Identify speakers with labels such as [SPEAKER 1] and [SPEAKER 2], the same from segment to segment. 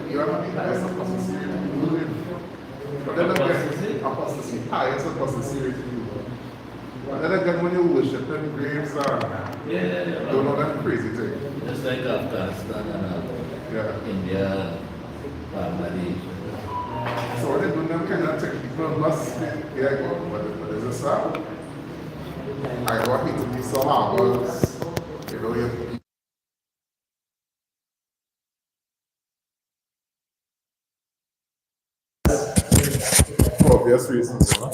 [SPEAKER 1] You are not the highest apostasy rate. But then again, apostasy, highest apostasy rate in the world. But then again, when you worship in graves and don't know that crazy thing.
[SPEAKER 2] Just like Afghanistan and India, Bangladesh.
[SPEAKER 1] So when they do them kind of thing, people must be like, what is this now? I want it to be some hours, you know, you for obvious reasons, you know.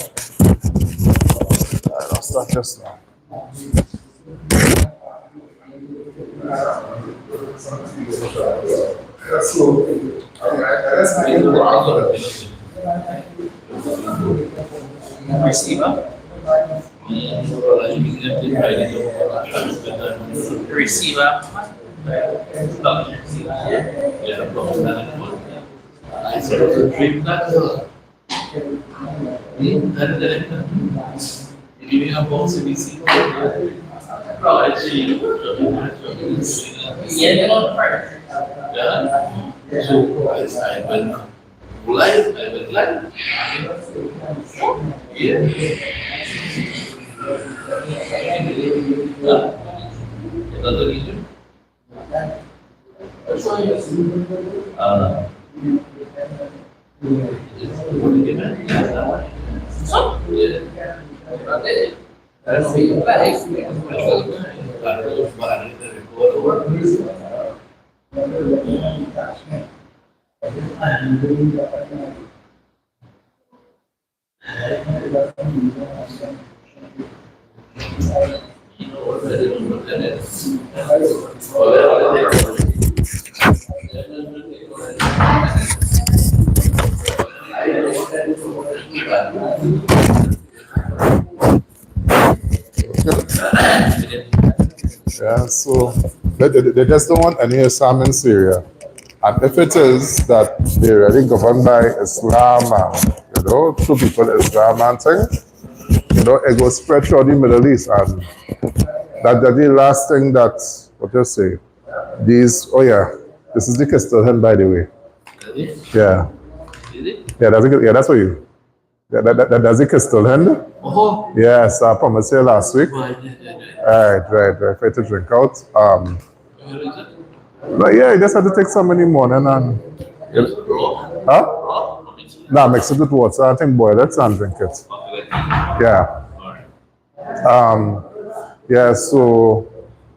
[SPEAKER 1] I lost that just now. So, let's make it work.
[SPEAKER 3] Receiver. Receiver.
[SPEAKER 2] Giving a box in DC. So I went live, I went live. Yeah. Another region.
[SPEAKER 1] Yeah, so they just don't want any Islam in Syria. And if it is that they're really governed by Islam and, you know, two people Islam and thing, you know, it goes spread throughout the Middle East. And that's the last thing that, what you say, oh yeah, this is the crystal hen, by the way. Yeah. Yeah, that's what you, that's the crystal hen.
[SPEAKER 2] Oh.
[SPEAKER 1] Yes, I promised you last week. Right. For you to drink out. But yeah, you just have to take some in the morning and. Huh? Nah, mix it with water. I think boil it and drink it. Yeah. Yeah, so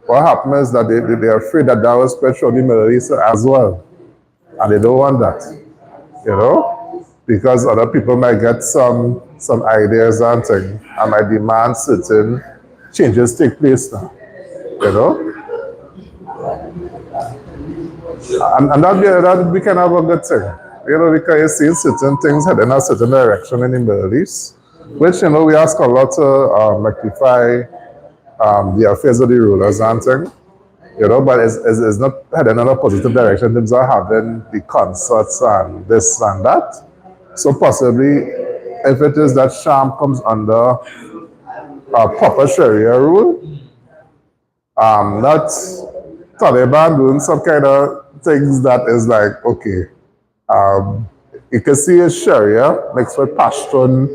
[SPEAKER 1] what happens is that they're afraid that will spread through the Middle East as well. And they don't want that. You know? Because other people might get some ideas and things and might demand certain changes take place now. You know? And that'd be kind of a good thing. You know, because you see certain things heading a certain direction in the Middle East, which, you know, we ask a lot to rectify the affairs of the rulers and things, you know, but it's not heading in a positive direction in terms of having the concerts and this and that. So possibly, if it is that Sham comes under a proper Sharia rule, not Taliban doing some kind of things that is like, okay, you can see a Sharia mixed with Pashtun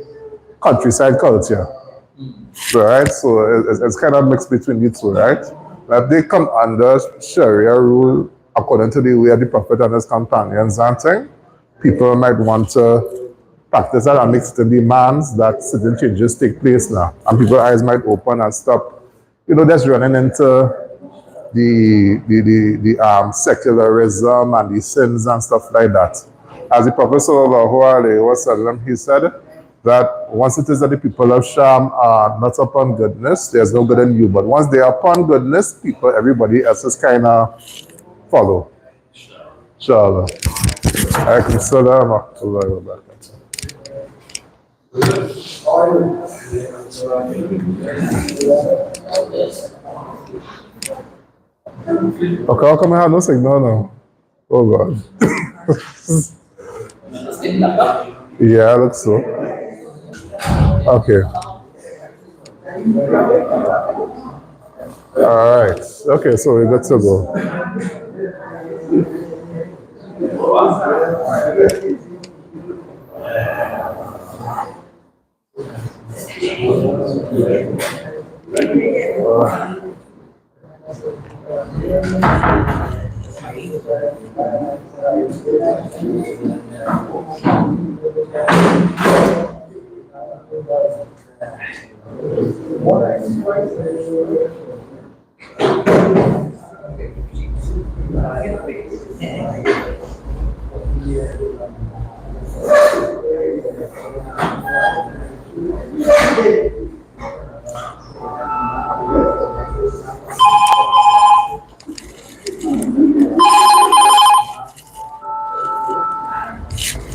[SPEAKER 1] countryside culture. Right? So it's kind of mixed between the two, right? If they come under Sharia rule according to the way of the Prophet and his companions and thing, people might want to practice that and make certain demands that certain changes take place now. And people's eyes might open and stop, you know, just running into the secularism and the sins and stuff like that. As the Prophet sallallahu alaihi wasallam, he said that once it is that the people of Sham are not upon goodness, there's no good in you. But once they are upon goodness, everybody else is kind of follow. Inshallah. Alaikum salam wa rahmatullahi wa barakatuh. Okay, how come I have no signal now? Oh God. Yeah, I look so. Okay. All right. Okay, so we're good to go.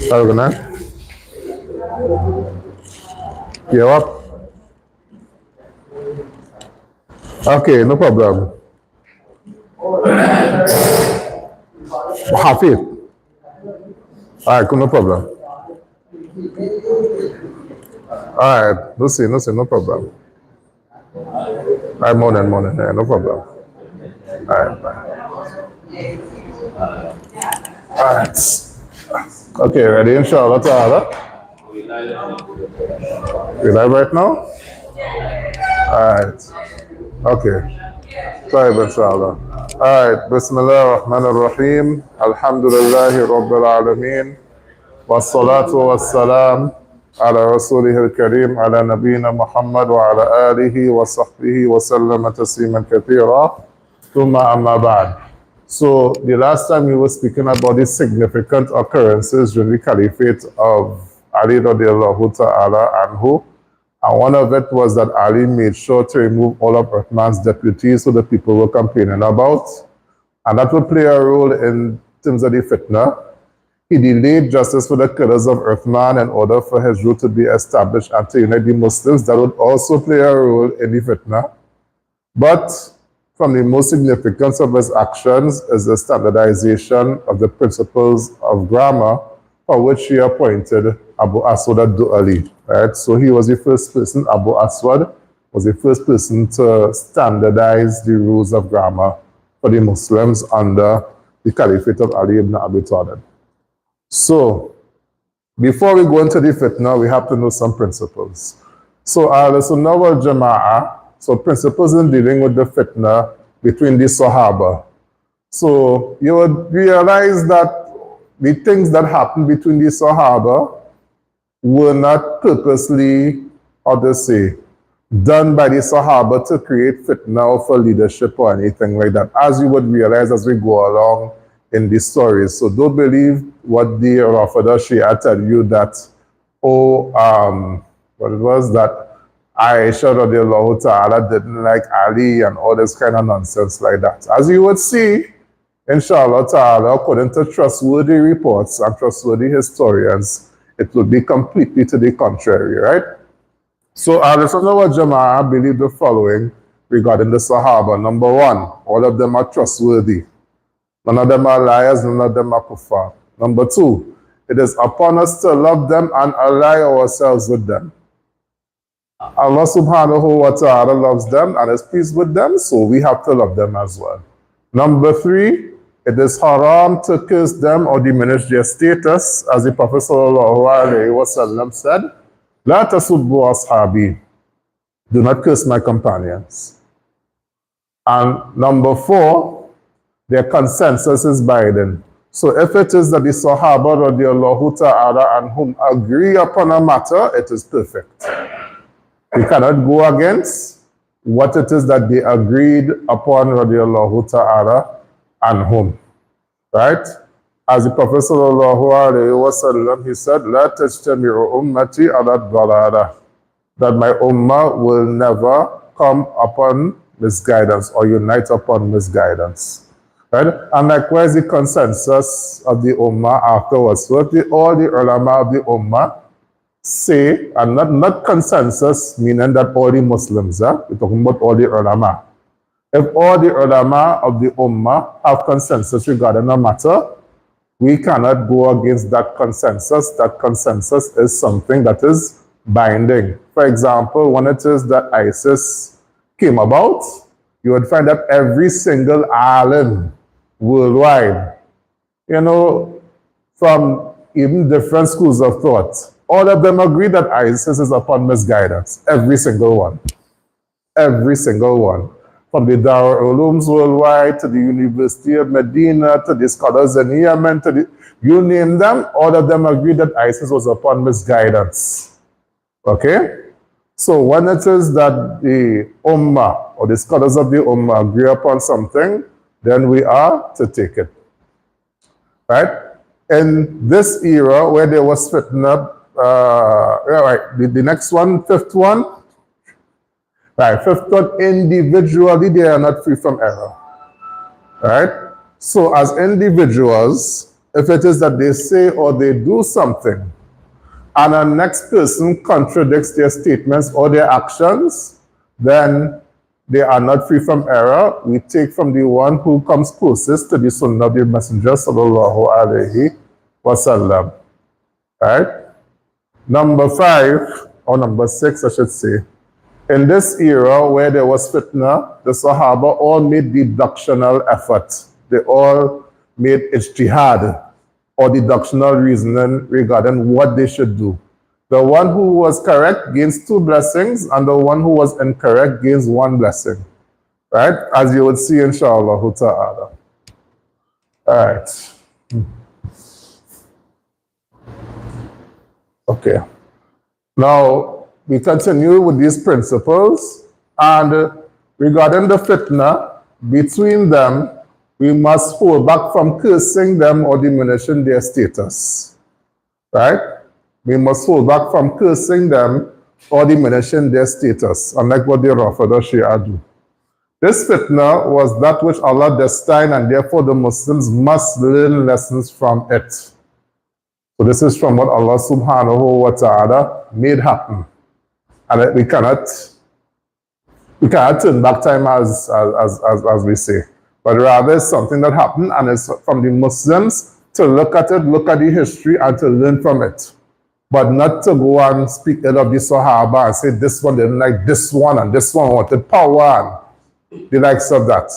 [SPEAKER 1] Sorry, good night. You up? Okay, no problem. Half it. All right, cool, no problem. All right, no see, no problem. All right, morning, yeah, no problem. All right, bye. All right. Okay, ready, inshallah ta'ala. We live right now? All right. Okay. طيب إن شاء الله. Alright, بسم الله الرحمن الرحيم. الحمد لله رب العالمين. والصلاة والسلام على رسوله الكريم على نبينا محمد وعلى آله وصحبه وسلم تسليما كثيرا. ثم أما بعد. So the last time we were speaking about the significant occurrences during the Caliphate of Ali radiallahu ta'ala anhu. And one of it was that Ali made sure to remove all of Uthman's deputies who the people were complaining about. And that would play a role in terms of the fitna. He delayed justice for the killers of Uthman in order for his rule to be established and to unite the Muslims. That would also play a role in the fitna. But from the most significance of his actions is the standardization of the principles of grammar, for which he appointed Abu Aswad ad-Du'ali. Right? So he was the first person, Abu Aswad was the first person to standardize the rules of grammar for the Muslims under the Caliphate of Ali ibn Abi Talib. So, before we go into the fitna, we have to know some principles. So, Ahl-Sunnah wal Jama'ah, so principles in dealing with the fitna between the Sahaba. So, you would realize that the things that happened between the Sahaba were not purposely, how to say, done by the Sahaba to create fitna or for leadership or anything like that, as you would realize as we go along in the stories. So don't believe what the Rafida Shia tell you that, what it was that Aisha radiallahu ta'ala didn't like Ali and all this kind of nonsense like that. As you would see, inshallah ta'ala, according to trustworthy reports and trustworthy historians, it would be completely to the contrary, right? So Ahl-Sunnah wal Jama'ah believe the following regarding the Sahaba. Number one, all of them are trustworthy. None of them are liars, none of them are kuffar. Number two, it is upon us to love them and ally ourselves with them. Allah subhanahu wa ta'ala loves them and is pleased with them, so we have to love them as well. Number three, it is haram to curse them or diminish their status, as the Prophet sallallahu alaihi wasallam said, La tasubbu ashabi. Do not curse my companions. And number four, their consensus is binding. So if it is that the Sahaba radiallahu ta'ala and whom agree upon a matter, it is perfect. We cannot go against what it is that they agreed upon radiallahu ta'ala and whom. Right? As the Prophet sallallahu alayhi wa sallam, he said, La tajtami'u ummati ala dhalala. That my ummah will never come upon misguidance or unite upon misguidance. Right? And likewise, the consensus of the ummah afterwards. So if all the ulama of the ummah say, and not consensus, meaning that all the Muslims, we're talking about all the ulama. If all the ulama of the ummah have consensus regarding a matter, we cannot go against that consensus. That consensus is something that is binding. For example, when it is that ISIS came about, you would find that every single alim worldwide, from even different schools of thought. All of them agree that ISIS is upon misguidance. Every single one. Every single one. From the Darul Ulooms worldwide to the University of Medina to the scholars in Yemen to the, you name them, all of them agree that ISIS was upon misguidance. Okay? So when it is that the Ummah or the scholars of the Ummah agree upon something, then we are to take it. Right? In this era where there was fitna, the next one, fifth one, right, fifth one, individually they are not free from error. Right? So as individuals, if it is that they say or they do something, and the next person contradicts their statements or their actions, then they are not free from error. We take from the one who comes closest to the Sunnah of the Messenger sallallahu alaihi wasallam. Right? Number 5, or number 6, I should say. In this era where there was fitna, the Sahaba all made deductional effort. They all made ijtihad, or deductional reasoning regarding what they should do. The one who was correct gains 2 blessings, and the one who was incorrect gains 1 blessing. Right? As you would see, inshallah ta'ala. All right. Okay. Now, we continue with these principles, and regarding the fitna, between them, we must hold back from cursing them or diminishing their status. Right? We must hold back from cursing them or diminishing their status, unlike what the Rafida Shia do. This fitna was that which Allah destined, and therefore the Muslims must learn lessons from it. So this is from what Allah subhanahu wa ta'ala made happen. And we cannot turn back time as we say. But rather it's something that happened, and it's from the Muslims to look at it, look at the history, and to learn from it. But not to go and speak ill of the Sahaba and say this one didn't like this one, and this one wanted power, and the likes of that.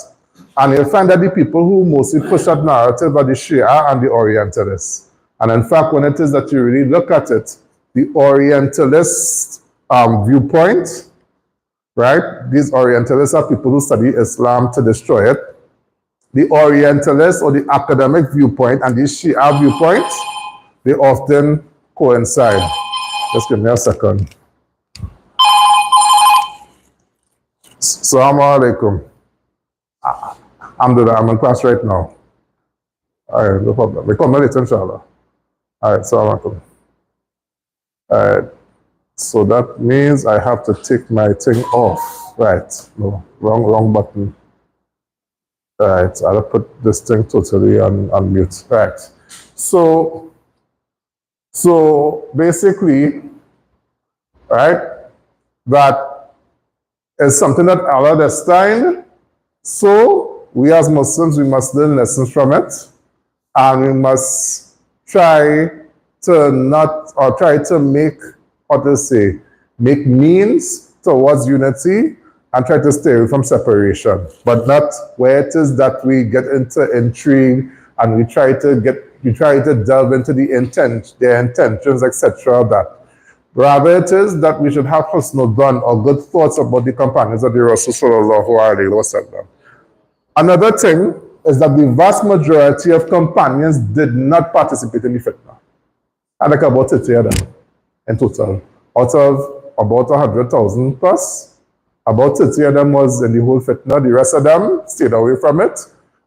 [SPEAKER 1] And you'll find that the people who mostly push that narrative are the Shia and the Orientalists. And in fact, when it is that you really look at it, the Orientalist viewpoint, right? These Orientalists are people who study Islam to destroy it. The Orientalist or the academic viewpoint and the Shia viewpoint, they often coincide. Just give me a second. Assalamu alaikum. I'm in class right now. All right, no problem. We come later, inshallah. All right, assalamu alaikum. All right. So that means I have to take my thing off. Right. No, wrong button. All right. I'll put this thing totally on mute. Right. So basically, right, that is something that Allah destined. So we as Muslims, we must learn lessons from it, and we must try to make means towards unity and try to stay away from separation, but not where it is that we get into intrigue and we try to delve into their intentions, etc. That rather it is that we should have husnul dhan or good thoughts about the companions of the Rasul sallallahu alaihi wasallam. Another thing is that the vast majority of companions did not participate in the fitna. And like about 30 of them in total. Out of about 100,000 plus, about 30 of them was in the whole fitna. The rest of them stayed away from it.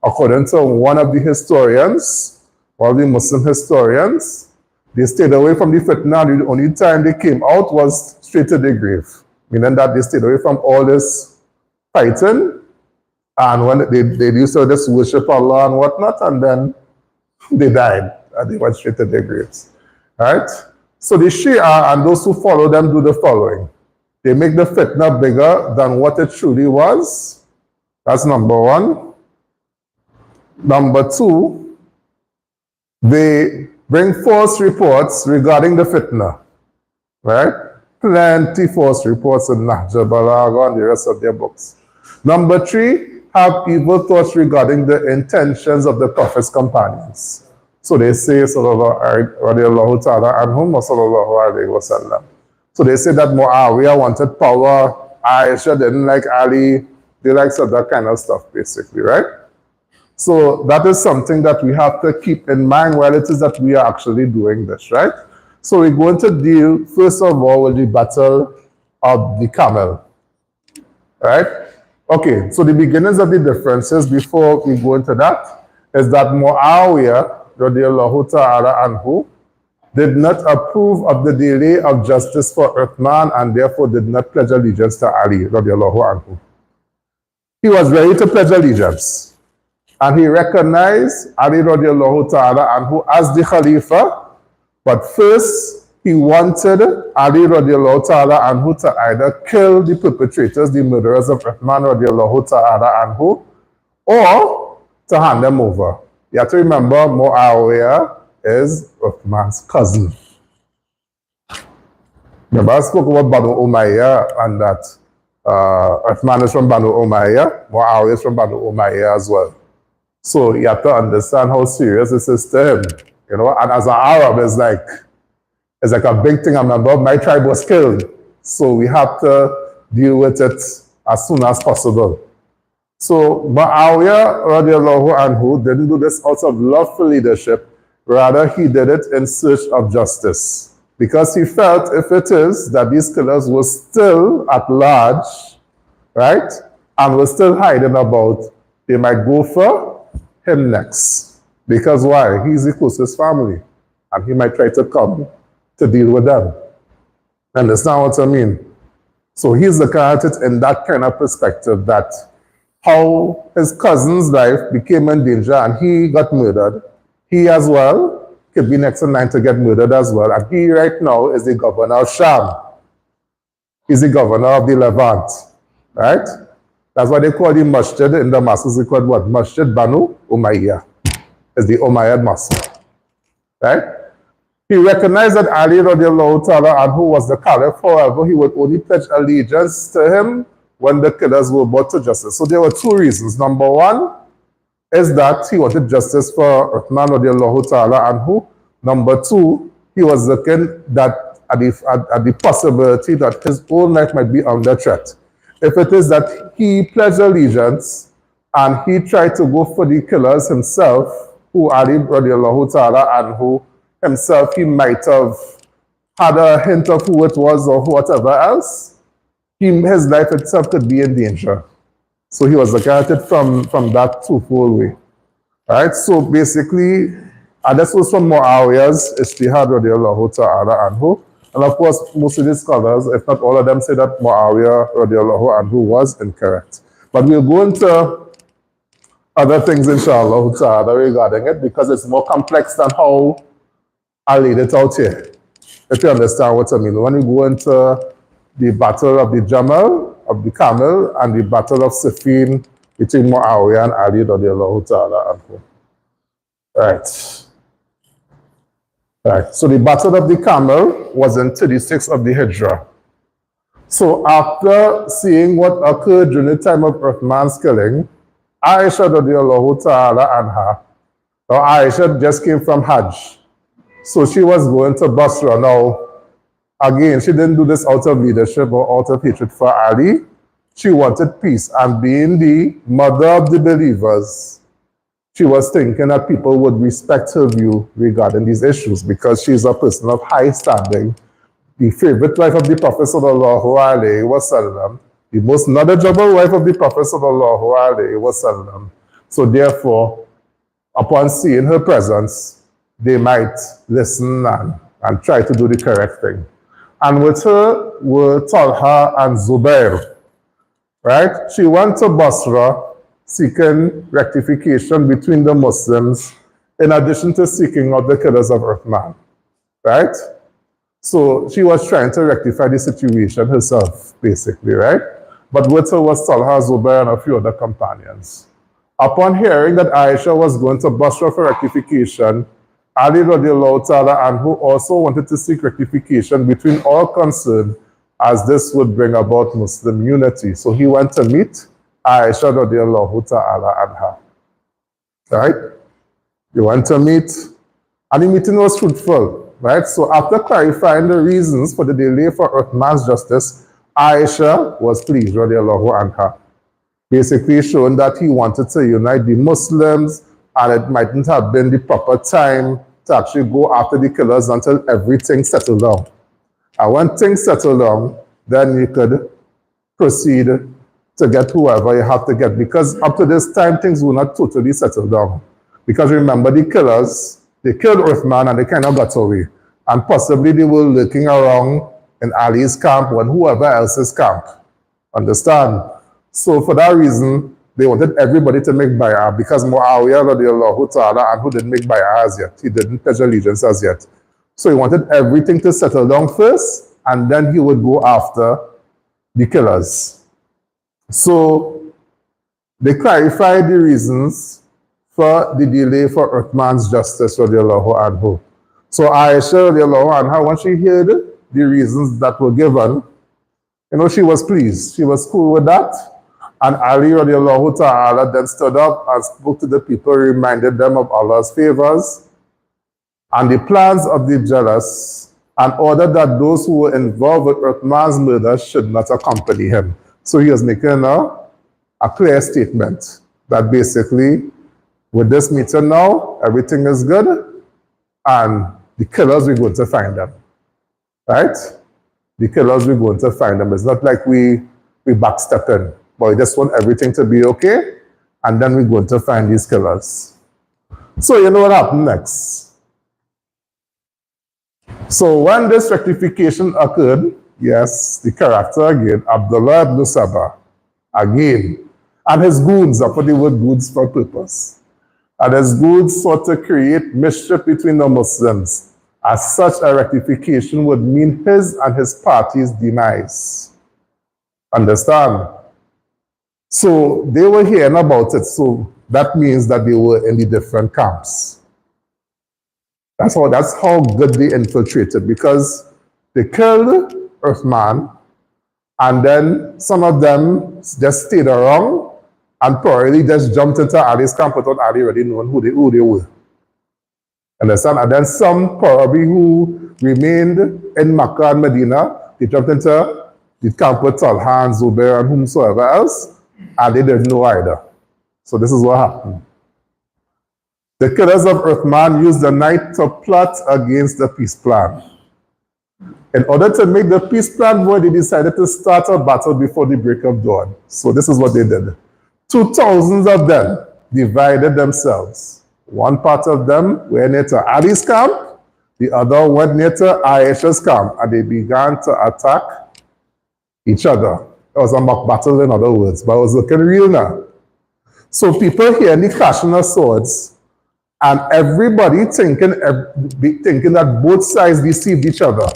[SPEAKER 1] According to one of the historians, one of the Muslim historians, they stayed away from the fitna. The only time they came out was straight to the grave. Meaning that they stayed away from all this fighting. And when they used to just worship Allah and whatnot, and then they died. And they went straight to their graves. Right? So the Shia and those who follow them do the following. They make the fitna bigger than what it truly was. That's number 1. Number 2, they bring false reports regarding the fitna. Right? Plenty false reports in Nahja Balagha and the rest of their books. Number 3, have evil thoughts regarding the intentions of the Prophet's companions. So they say, radiallahu ta'ala anhum wa sallallahu alayhi wa sallam. So they say that Muawiyah wanted power, Aisha didn't like Ali, they like that kind of stuff, basically, right? So that is something that we have to keep in mind while it is that we are actually doing this, right? So we're going to deal, first of all, with the battle of the camel, right? Okay, so the beginnings of the differences before we go into that is that Muawiyah, radiallahu ta'ala anhu, did not approve of the delay of justice for Uthman and therefore did not pledge allegiance to Ali, radiallahu anhu. He was ready to pledge allegiance. And he recognized Ali radiallahu ta'ala anhu as the Khalifa, but first he wanted Ali radiallahu ta'ala anhu to either kill the perpetrators, the murderers of Uthman radiallahu ta'ala anhu, or to hand them over. You have to remember Muawiyah is Uthman's cousin. Remember I spoke about Banu Umayyah and that Uthman is from Banu Umayyah, Muawiyah is from Banu Umayyah as well. So you have to understand how serious this is to him, you know. And as an Arab, it's like a big thing. I remember my tribe was killed, so we have to deal with it as soon as possible. So Muawiyah radiallahu anhu didn't do this out of love for leadership, rather he did it in search of justice, because he felt if it is that these killers were still at large, right, and were still hiding about, they might go for him next. Because why? He's the closest family. And he might try to come to deal with them. Understand what I mean? So he's looking at it in that kind of perspective, that how his cousin's life became in danger and he got murdered. He as well could be next in line to get murdered as well. And he right now is the governor of Sham. He's the governor of the Levant. Right? That's why they call the masjid in Damascus. They call it what? Masjid Banu Umayyah. It's the Umayyad Mosque. Right? He recognized that Ali radiallahu ta'ala anhu was the caliph. However, he would only pledge allegiance to him when the killers were brought to justice. So there were two reasons. Number one is that he wanted justice for Uthman radiallahu ta'ala anhu. Number two, he was looking at the possibility that his own life might be under threat. If it is that he pledged allegiance and he tried to go for the killers himself, who Ali radiallahu ta'ala anhu himself, he might have had a hint of who it was or whatever else, his life itself could be in danger. So he was looking at it from that twofold way. Right? So basically, and this was from Muawiyah's Ijtihad radiallahu ta'ala anhu. And of course, most of the scholars, if not all of them, say that Muawiyah radiallahu anhu was incorrect. But we'll go into other things, inshallah ta'ala, regarding it, because it's more complex than how I laid it out here. If you understand what I mean. When we go into the battle of the Jamal, of the Camel, and the battle of Siffin between Muawiyah and Ali radiallahu ta'ala anhu. Right. Right. So the battle of the Camel was in 36 of the Hijrah. So after seeing what occurred during the time of Uthman's killing, Aisha radiallahu ta'ala anha, now Aisha just came from Hajj. So she was going to Basra. Now, again, she didn't do this out of leadership or out of hatred for Ali. She wanted peace. And being the mother of the believers, she was thinking that people would respect her view regarding these issues because she's a person of high standing, the favorite wife of the Prophet sallallahu alaihi wasallam, the most knowledgeable wife of the Prophet sallallahu alaihi wasallam. So therefore, upon seeing her presence, they might listen and try to do the correct thing. And with her were Talha and Zubair, right? She went to Basra seeking rectification between the Muslims, in addition to seeking out the killers of Uthman, right? So she was trying to rectify the situation herself, basically, right? But with her was Talha, Zubair, and a few other companions. Upon hearing that Aisha was going to Basra for rectification, Ali radiallahu ta'ala anhu also wanted to seek rectification between all concerned, as this would bring about Muslim unity. So he went to meet Aisha radiallahu ta'ala anha. Right? He went to meet And the meeting was fruitful, right? So after clarifying the reasons for the delay for Uthman's justice, Aisha was pleased, radiallahu anha, basically showing that he wanted to unite the Muslims, and it mightn't have been the proper time to actually go after the killers until everything settled down. And when things settle down, then you could proceed to get whoever you have to get. Because up to this time, things will not totally settle down. Because remember, the killers, they killed Uthman and they kind of got away. And possibly they were lurking around in Ali's camp or in whoever else's camp. Understand? So for that reason, they wanted everybody to make bay'ah, because Muawiyah radiallahu ta'ala and who didn't make bay'ah as yet. He didn't pledge allegiance as yet. So he wanted everything to settle down first, and then he would go after the killers. So they clarified the reasons for the delay for Uthman's justice radiallahu anhu. So Aisha radiallahu anha, when she heard the reasons that were given, she was pleased. She was cool with that. And Ali radiallahu ta'ala then stood up and spoke to the people, reminded them of Allah's favors and the plans of the jealous, and ordered that those who were involved with Uthman's murder should not accompany him. So he was making a clear statement that basically, with this meeting now, everything is good, and the killers, we're going to find them. Right? The killers, we're going to find them. It's not like we backstepping, but we just want everything to be okay, and then we're going to find these killers. So you know what happened next? So when this rectification occurred, yes, the character again, Abdullah ibn Sabah, again, and his goons, I put the word goons for purpose, and his goons sought to create mischief between the Muslims, as such a rectification would mean his and his party's demise. Understand? So they were hearing about it, so that means that they were in the different camps. That's how good they infiltrated, because they killed Uthman, and then some of them just stayed around and probably just jumped into Ali's camp without Ali already knowing who they were. Understand? And then some probably who remained in Makkah and Medina, they jumped into the camp with Talha and Zubair and whomsoever else, and they didn't know either. So this is what happened. The killers of Uthman used the night to plot against the peace plan. In order to make the peace plan work, they decided to start a battle before the break of dawn. So this is what they did. 2,000 of them divided themselves. One part of them went near to Ali's camp, the other went near to Aisha's camp, and they began to attack each other. It was a mock battle, in other words, but it was looking real now. So people hearing the clashing of swords, and everybody thinking that both sides deceived each other.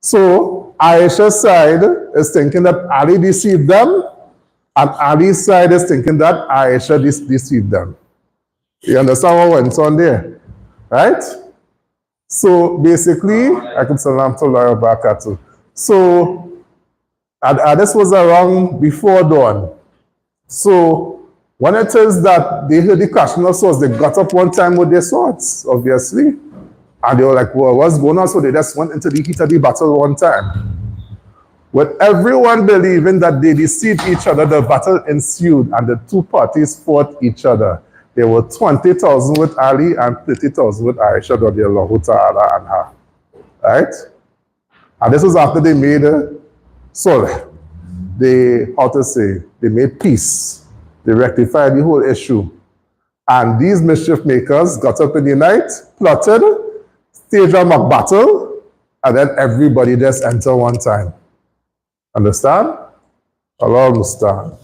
[SPEAKER 1] So Aisha's side is thinking that Ali deceived them, and Ali's side is thinking that Aisha deceived them. You understand what went on there? Right? So basically, Alaikum salam to Laura Barakatuh. So this was around before dawn. So when it is that they heard the clashing of swords, they got up one time with their swords, obviously. And they were like, well, what's going on? So they just went into the heat of the battle one time. With everyone believing that they deceived each other, the battle ensued and the two parties fought each other. There were 20,000 with Ali and 30,000 with Aisha radiallahu ta'ala anha. Right? And this was after they made sulh. They made peace. They rectified the whole issue. And these mischief makers got up in the night, plotted, staged a mock battle, and then everybody just entered one time. Understand? Allah Mustaan.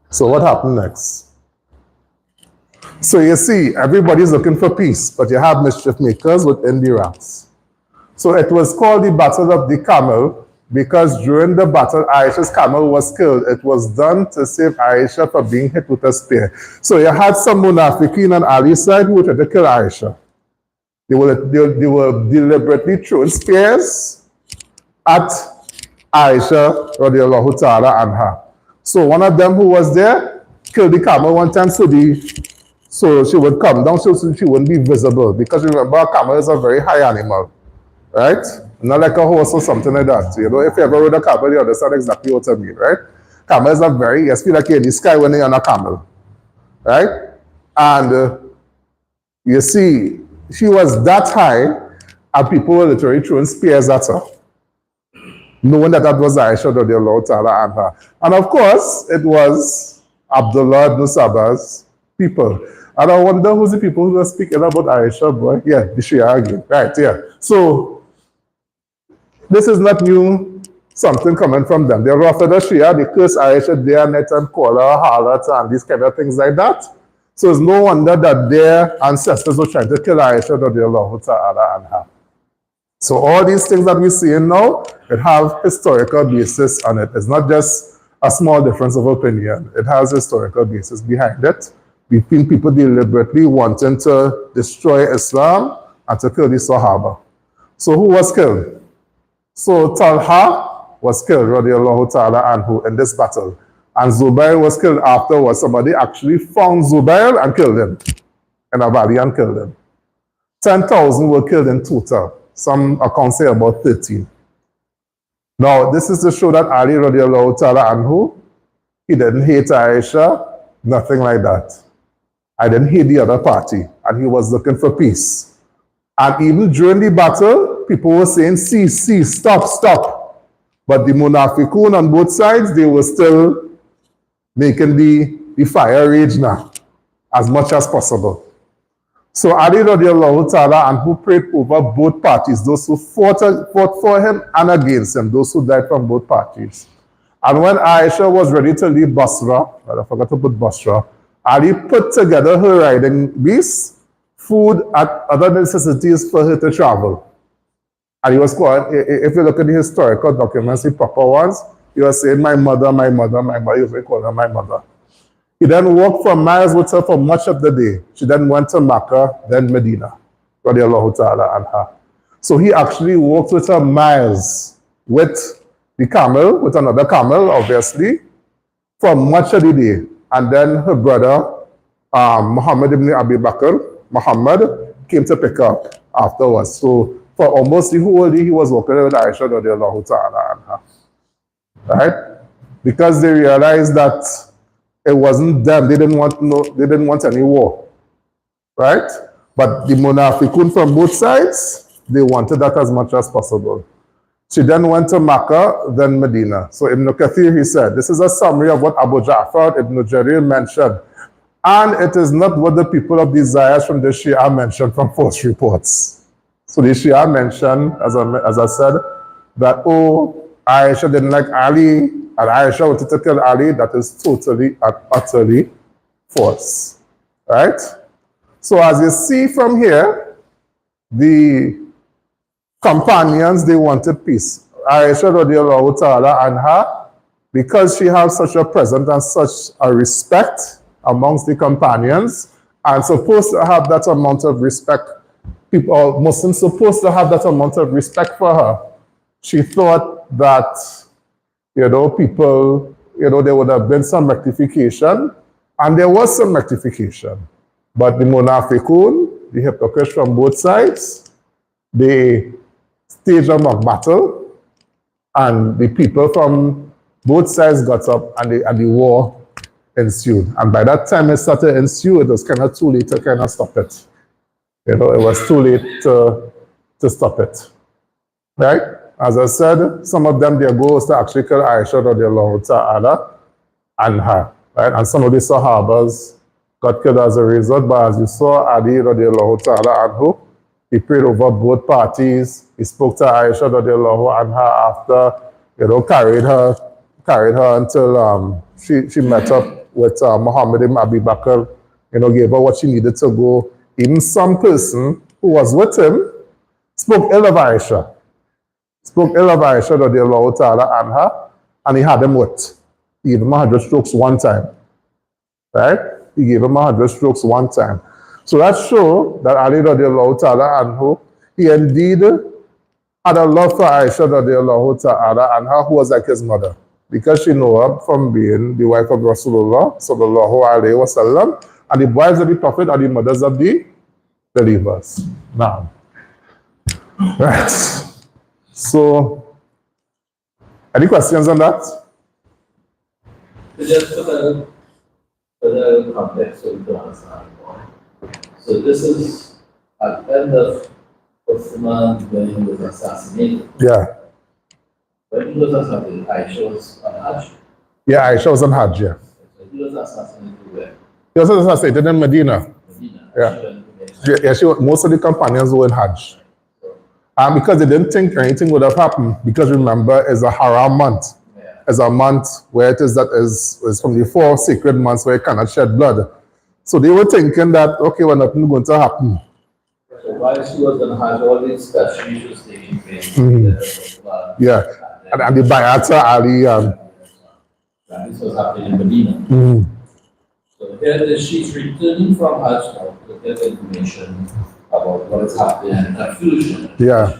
[SPEAKER 1] So what happened next? So you see, everybody's looking for peace, but you have mischief makers within the ranks. So it was called the Battle of the Camel, because during the battle, Aisha's camel was killed. It was done to save Aisha from being hit with a spear. So you had some munafiqeen on Ali's side who tried to kill Aisha. They were deliberately throwing spears at Aisha radiallahu ta'ala anha. So one of them who was there killed the camel one time, so the So she would come down so she wouldn't be visible because remember a camel is a very high animal, right? Not like a horse or something like that. You know, if you ever rode a camel, you understand exactly what I mean, right? Camels are very, you feel like you're in the sky when you're on a camel, right? And you see, she was that high, and people were literally throwing spears at her, knowing that that was Aisha radiallahu ta'ala anha. And of course, it was Abdullah ibn Saba's people. And I wonder who's the people who were speaking about Aisha, boy. Yeah, the Shia again. Right, yeah. So, this is not new, something coming from them. They roughed the Shia, they curse Aisha day and night and call her harlot and these kind of things like that. So it's no wonder that their ancestors were trying to kill Aisha radiallahu ta'ala anha. So all these things that we're seeing now, it have historical basis on it. It's not just a small difference of opinion. It has historical basis behind it, between people deliberately wanting to destroy Islam and to kill the Sahaba. So who was killed? So Talha was killed, radiallahu ta'ala anhu, in this battle. And Zubair was killed afterwards. Somebody actually found Zubair and killed him in a valley and killed him. 10,000 were killed in total. Some accounts say about 13. Now, this is to show that Ali radiallahu ta'ala anhu, he didn't hate Aisha, nothing like that. I didn't hate the other party, and he was looking for peace. And even during the battle, people were saying, cease, stop. But the munafiqun on both sides, they were still making the fire rage now, as much as possible. So Ali radiallahu ta'ala and who prayed over both parties, those who fought for him and against him, those who died from both parties. And when Aisha was ready to leave Basra, I forgot to put Basra, Ali put together her riding beasts, food, and other necessities for her to travel. And he was quite, if you look at the historical documents, the proper ones, he was saying, my mother. He was calling her my mother. He then walked for miles with her for much of the day. She then went to Makkah, then Medina, radiallahu ta'ala anha. So he actually walked with her miles with the camel, with another camel, obviously, for much of the day. And then her brother, Muhammad ibn Abi Bakr, Muhammad, came to pick up afterwards. So for almost the whole day, he was walking with Aisha, radiallahu ta'ala anha. Right? Because they realized that it wasn't them. They didn't want any war, right? But the munafiqun from both sides, they wanted that as much as possible. She then went to Makkah, then Medina. So Ibn Kathir, he said, this is a summary of what Abu Ja'far Ibn Jarir mentioned. And it is not what the people of desires from the Shia mentioned from false reports. So the Shia mentioned, as I said, that, oh, Aisha didn't like Ali, and Aisha wanted to kill Ali. That is totally and utterly false. Right? So as you see from here, the companions, they wanted peace. Aisha radiallahu ta'ala anha, because she has such a presence and such a respect amongst the companions, and supposed to have that amount of respect, people, Muslims supposed to have that amount of respect for her. She thought that, people, there would have been some rectification, and there was some rectification. But the munafiqun, the hypocrites from both sides, they staged a mock battle, and the people from both sides got up, and the war ensued. And by that time it started to ensue, it was kind of too late to kind of stop it. It was too late to stop it. Right? As I said, some of them, their goal was to actually kill Aisha radiallahu ta'ala anha. Right? And some of the Sahabas got killed as a result. But as you saw, Ali radiallahu ta'ala anhu, he prayed over both parties. He spoke to Aisha radiallahu anha after, carried her until she met up with Muhammad ibn Abi Bakr, gave her what she needed to go. Even some person who was with him spoke ill of Aisha. Radiallahu ta'ala anha, and he had him what? He gave him 100 strokes one time. Right? He gave him 100 strokes one time. So that shows that Ali radiallahu ta'ala anhu, he indeed had a love for Aisha radiallahu ta'ala anha, who was like his mother. Because she knew her from being the wife of Rasulullah sallallahu alayhi wa sallam, And the wives of the prophet are the mothers of the believers. Now, right. So, any questions on that?
[SPEAKER 2] Just for the context of the understand. So this is at the end of Osman when he was assassinated.
[SPEAKER 1] Yeah.
[SPEAKER 2] When he was assassinated, Aisha was on Hajj.
[SPEAKER 1] Yeah, Aisha was on Hajj, yeah.
[SPEAKER 2] So he was assassinated where?
[SPEAKER 1] He was assassinated in Medina.
[SPEAKER 2] Medina.
[SPEAKER 1] Yeah. Most of the companions were in Hajj. Because they didn't think anything would have happened, because remember, it's a haram month.
[SPEAKER 2] Yeah.
[SPEAKER 1] It's a month where it is that is from the 4 sacred months where you cannot shed blood. So they were thinking that, okay, well, nothing going to happen.
[SPEAKER 2] So while she was on Hajj, all these discussions was taking place.
[SPEAKER 1] Yeah. And the Bayata Ali.
[SPEAKER 2] And this was happening in Medina. So here she's returning from Hajj now to get information about what is happening and confusion.
[SPEAKER 1] Yeah.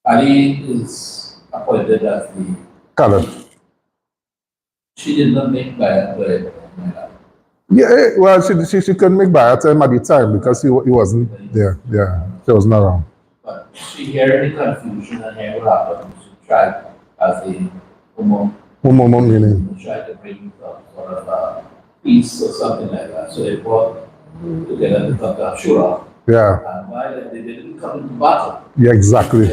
[SPEAKER 2] Ali is appointed as the
[SPEAKER 1] Caliph.
[SPEAKER 2] She did not make by
[SPEAKER 1] Yeah, well, she couldn't make Bayat him at the time because he wasn't there. Yeah, she wasn't around.
[SPEAKER 2] But she heard the confusion and heard what happened. She tried as a
[SPEAKER 1] meaning.
[SPEAKER 2] Tried to bring some sort of peace or something like that. So they brought together the Shura.
[SPEAKER 1] Yeah.
[SPEAKER 2] And while they didn't come into battle.
[SPEAKER 1] Yeah, exactly.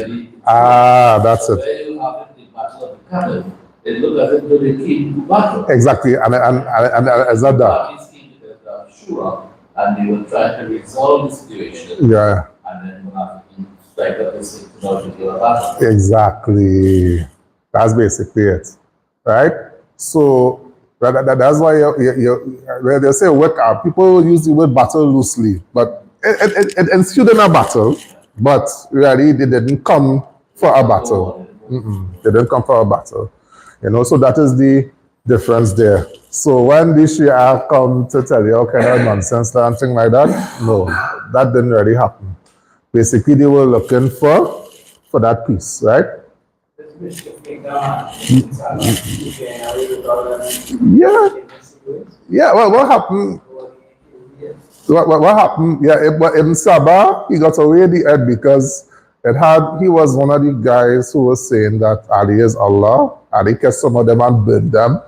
[SPEAKER 1] That's it.
[SPEAKER 2] Where you have the battle of the Caliph, they look as if they came to battle.
[SPEAKER 1] Exactly, and as that.
[SPEAKER 2] Parties came to the Shura and they were trying to resolve the situation.
[SPEAKER 1] Yeah.
[SPEAKER 2] And then have to strike up this technology of battle.
[SPEAKER 1] Exactly. That's basically it. Right? So that's why where they say work out, people use the word battle loosely, but it ensued in a battle, but really they didn't come for a battle. They didn't come for a battle. So that is the difference there. So when the Shia come to tell you all kind of nonsense and things like that, no, that didn't really happen. Basically, they were looking for that peace, right? Yeah. Well, what happened? What happened? Yeah, in Sabah, he got away the head because he was one of the guys who was saying that Ali is Allah. Ali kept some of them and burned them.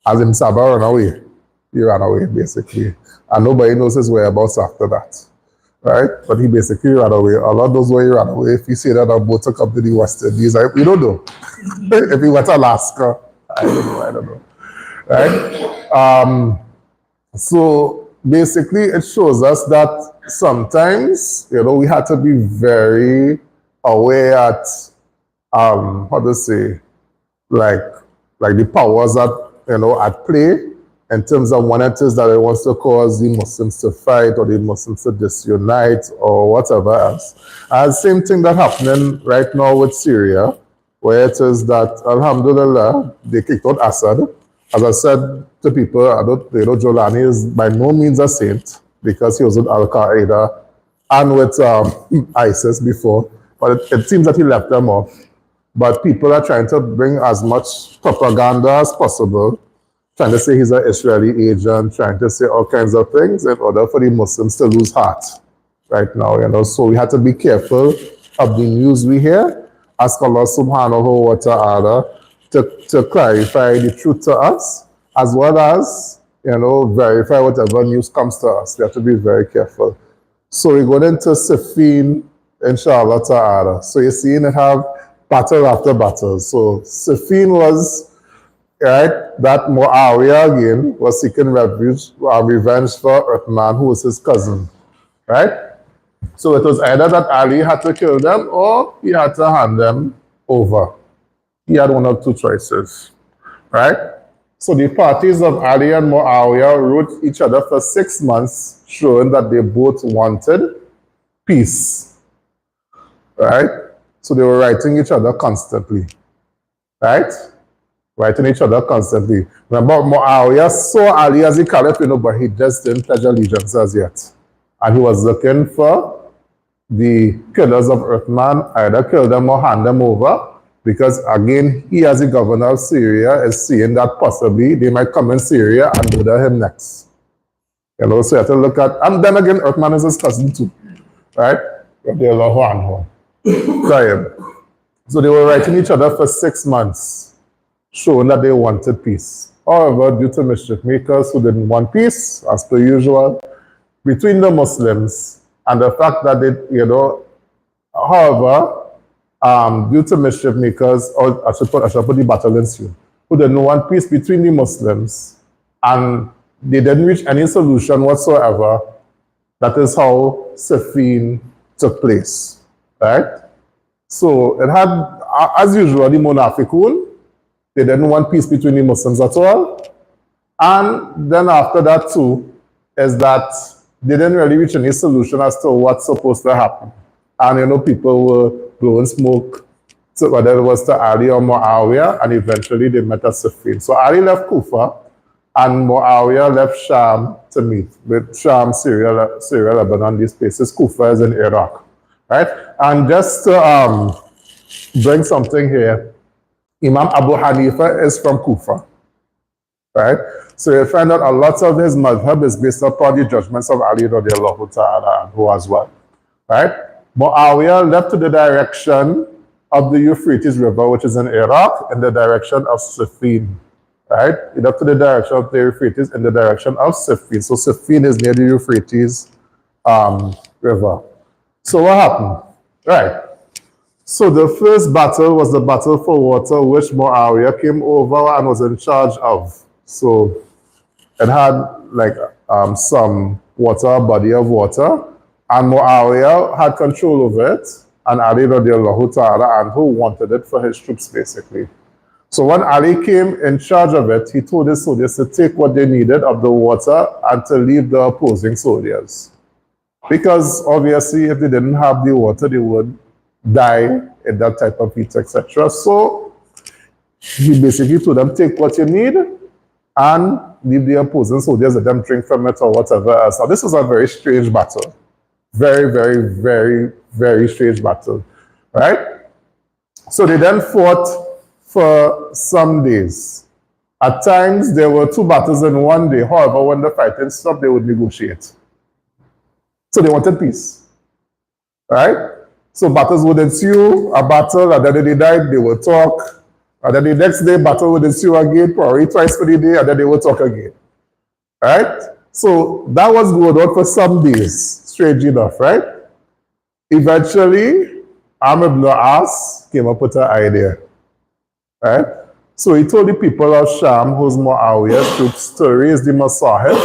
[SPEAKER 1] As in Sabah ran away. He ran away, basically. And nobody knows his whereabouts after that. Right? But he basically ran away. Allah knows where he ran away. If you say that a boat took up to the West Indies, we don't know. If he went to Alaska, I don't know. Right? So basically, it shows us that sometimes, we have to be very aware at, how to say, like the powers that, at play in terms of when it is that it wants to cause the Muslims to fight or the Muslims to disunite or whatever else. And same thing that happening right now with Syria, where it is that, alhamdulillah, they kicked out Assad. As I said to people, Jolani is by no means a saint because he was with Al-Qaeda and with ISIS before, but it seems that he left them off. But people are trying to bring as much propaganda as possible, trying to say he's an Israeli agent, trying to say all kinds of things in order for the Muslims to lose heart right now, So we have to be careful of the news we hear. Ask Allah subhanahu wa ta'ala to clarify the truth to us, as well as, verify whatever news comes to us. We have to be very careful. So we're going into Siffin, inshallah ta'ala. So you're seeing it have battle after battle. So Siffin was, right, that Muawiyah again was seeking revenge for Uthman, who was his cousin, right? So it was either that Ali had to kill them or he had to hand them over. He had one of two choices, right? So the parties of Ali and Muawiyah wrote each other for 6 months, showing that they both wanted peace, right? So they were writing each other constantly, right? Writing each other constantly. Remember, Muawiyah saw Ali as the caliph, but he just didn't pledge allegiance as yet. And he was looking for the killers of Uthman, either kill them or hand them over, because again, he as the governor of Syria is seeing that possibly they might come in Syria and murder him next. You know, so you have to look at, and then again, Uthman is his cousin too, right? Radiallahu anhu. Right. So they were writing each other for 6 months, showing that they wanted peace. However, due to mischief makers who didn't want peace, as per usual, between the Muslims, and the fact that they, you know, however, due to mischief makers, or I should put the battle ensue, who didn't want peace between the Muslims, and they didn't reach any solution whatsoever, that is how Siffin took place, right? So it had, as usual, the Munafiqun, they didn't want peace between the Muslims at all. And then after that too, is that they didn't really reach any solution as to what's supposed to happen. And you know, people were blowing smoke, to whether it was to Ali or Muawiyah, and eventually they met at Siffin. So Ali left Kufa, and Muawiyah left Sham to meet, with Sham, Syria, Lebanon, these places. Kufa is in Iraq, right? And just to bring something here, Imam Abu Hanifa is from Kufa, right? So you find out a lot of his madhab is based upon the judgments of Ali radiallahu ta'ala anhu as well, right? Muawiyah left to the direction of the Euphrates River, which is in Iraq, in the direction of Siffin, right? He left to the direction of the Euphrates in the direction of Siffin. So Siffin is near the Euphrates River. So what happened? Right. So the first battle was the battle for water, which Muawiyah came over and was in charge of. So it had like some water, a body of water, and Muawiyah had control over it, and Ali radiallahu ta'ala and who wanted it for his troops basically. So when Ali came in charge of it, he told his soldiers to take what they needed of the water and to leave the opposing soldiers. Because obviously if they didn't have the water, they would die in that type of heat, etc. So he basically told them, take what you need and leave the opposing soldiers, let them drink from it or whatever else. Now this was a very strange battle. Very, very, very, very strange battle, right? So they then fought for some days. At times, there were 2 battles in one day. However, when the fighting stopped, they would negotiate. So they wanted peace, right? So battles would ensue, a battle, and then they died, they would talk. And then the next day, battle would ensue again, probably twice for the day, and then they would talk again, right? So that was going on for some days, strange enough, right? Eventually, Amr ibn As came up with an idea, right? So he told the people of Sham, who's Muawiyah's troops, to raise the Masahib,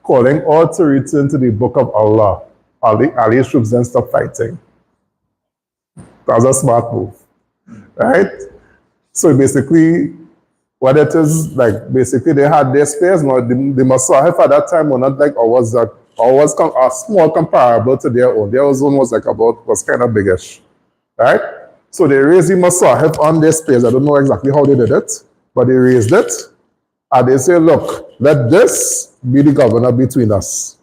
[SPEAKER 1] calling all to return to the book of Allah. Ali's troops then stopped fighting. That was a smart move, right? So basically, what it is, like, basically they had their spares. Now, the Masahib at that time were not like ours, that was a small comparable to their own. Their own was like was kind of biggish, right? So they raised the Masahib on their spares. I don't know exactly how they did it, but they raised it. And they say, look, let this be the governor between us.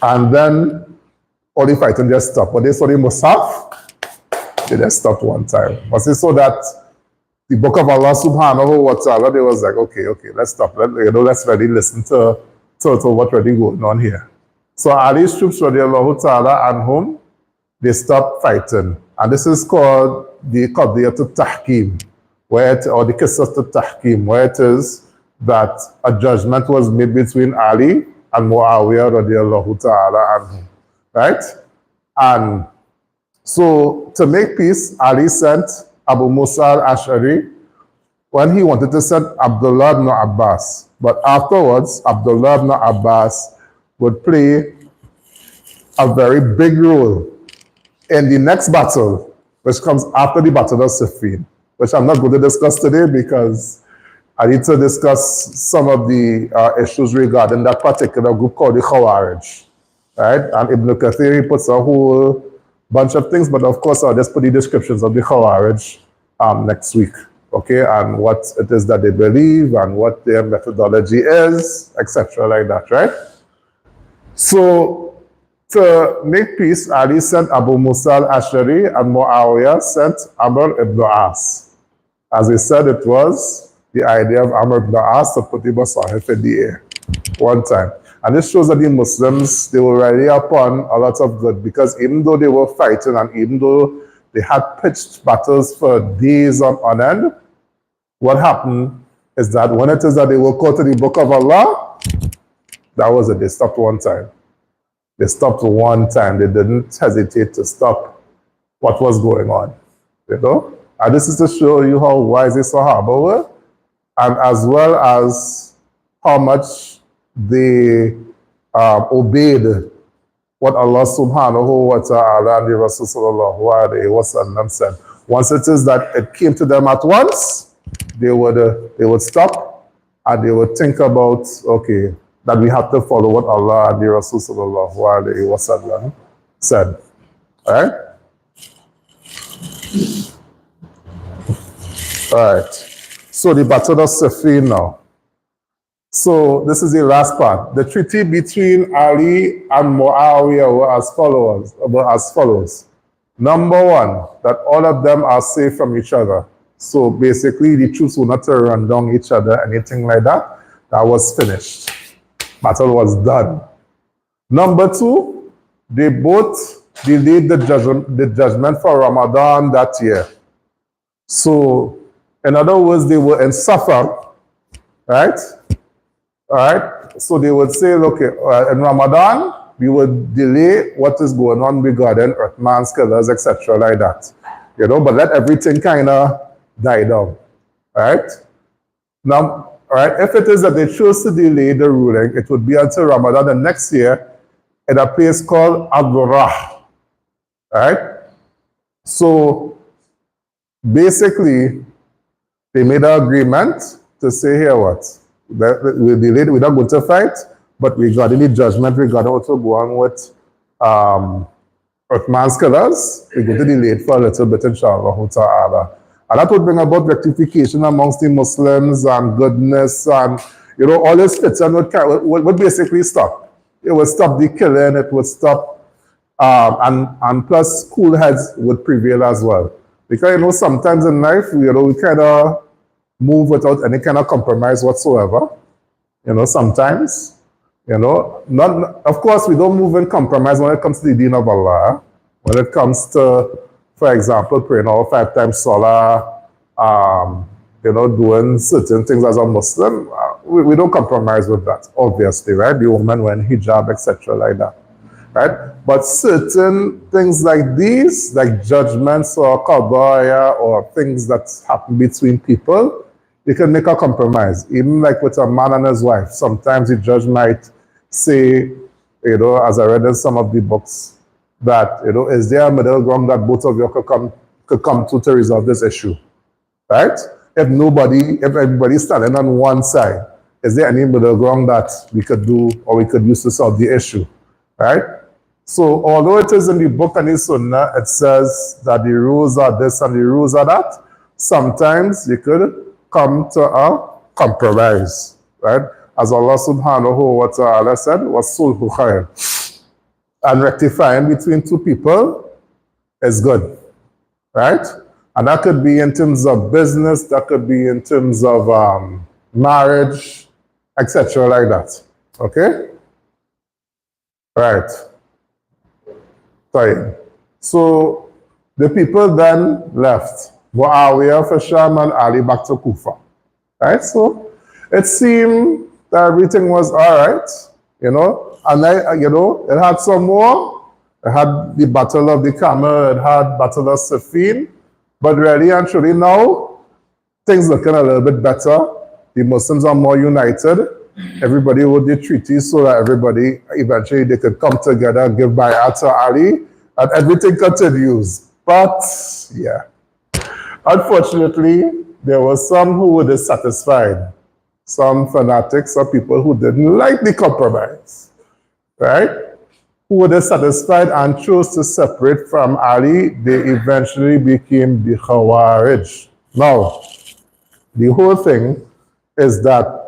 [SPEAKER 1] And then all the fighting just stopped. But they saw the Musaf, they just stopped one time. But they saw that the book of Allah subhanahu wa ta'ala, they was like, okay, let's stop. Let's really listen to what really going on here. So Ali's troops, radiallahu ta'ala anhum, they stopped fighting. And this is called the Qadiyat al-Tahkim, or the Qissat al-Tahkim, where it is that a judgment was made between Ali and Muawiyah radiallahu ta'ala anhum, right? And so to make peace, Ali sent Abu Musa al-Ash'ari when he wanted to send Abdullah ibn Abbas. But afterwards, Abdullah ibn Abbas would play a very big role in the next battle, which comes after the Battle of Siffin, which I'm not going to discuss today because I need to discuss some of the issues regarding that particular group called the Khawarij, right? And Ibn Kathir, he puts a whole bunch of things, but of course I'll just put the descriptions of the Khawarij next week, okay? And what it is that they believe and what their methodology is, etc. like that, right? So to make peace, Ali sent Abu Musa al-Ash'ari and Muawiyah sent Amr ibn As. As we said, it was the idea of Amr ibn As to put the Masahif in the air one time. And this shows that the Muslims, they were really upon a lot of good, because even though they were fighting and even though they had pitched battles for days on end, what happened is that when it is that they were called to the book of Allah, that was it. They stopped one time. They stopped one time. They didn't hesitate to stop what was going on. You know? And this is to show you how wise the Sahaba were, and as well as how much they obeyed what Allah subhanahu wa ta'ala and the Rasul sallallahu alayhi wa sallam said. Once it is that it came to them at once, they would stop and they would think about, okay, that we have to follow what Allah and the Rasul sallallahu alayhi wa sallam said. All right? All right. So the Battle of Siffin now. So this is the last part. The treaty between Ali and Muawiyah were as follows. Number one, that all of them are safe from each other. So basically the troops were not to run down each other, anything like that. That was finished. Battle was done. Number two, they both delayed the judgment for Ramadan that year. So in other words, they were in Safar, right? All right, so they would say, okay, in Ramadan, we would delay what is going on regarding Earthman's killers, etc., like that. You know, but let everything kind of die down. All right? Now, all right, if it is that they choose to delay the ruling, it would be until Ramadan the next year at a place called Al-Rah. All right? So, basically, they made an agreement to say here what? We delayed, we're not going to fight, but we got any judgment regarding what we're going with Earthman's killers. We're going to delay it for a little bit, inshallah ta'ala. And that would bring about rectification amongst the Muslims and goodness, and you know, all this fitna would basically stop. It would stop the killing, it would stop, and plus cool heads would prevail as well. Because you know, sometimes in life, you know, we kind of move without any kind of compromise whatsoever. You know, sometimes, you know, of course, we don't move in compromise when it comes to the deen of Allah. When it comes to, for example, praying all 5 times Salah, you know, doing certain things as a Muslim, we don't compromise with that, obviously, right? The woman wearing hijab, etc., like that, right? But certain things like these, like judgments or qadaya or things that happen between people, you can make a compromise. Even like with a man and his wife, sometimes the judge might say, you know, as I read in some of the books, that, you know, is there a middle ground that both of you could come to resolve this issue, right? If everybody's standing on one side, is there any middle ground that we could do or we could use to solve the issue, right? So although it is in the book and the sunnah, it says that the rules are this and the rules are that, sometimes you could come to a compromise, right? As Allah subhanahu wa ta'ala said, وَالصُّلْحُ خَيْرٌ. And rectifying between two people is good, right? And that could be in terms of business, that could be in terms of marriage, etc., like that, okay? Right. Sorry. So the people then left. Muawiyah for Sham and Ali back to Kufa. Right? So it seemed that everything was all right, you know, and you know, it had some more. It had the Battle of the Camel, it had Battle of Siffin, but really and truly now, things looking a little bit better. The Muslims are more united. Everybody with the treaty so that everybody, eventually they could come together, give bay'ah to Ali, and everything continues. But, yeah. Unfortunately, there were some who were dissatisfied. Some fanatics or people who didn't like the compromise, right? Who were dissatisfied and chose to separate from Ali. They eventually became the Khawarij. Now, the whole thing is that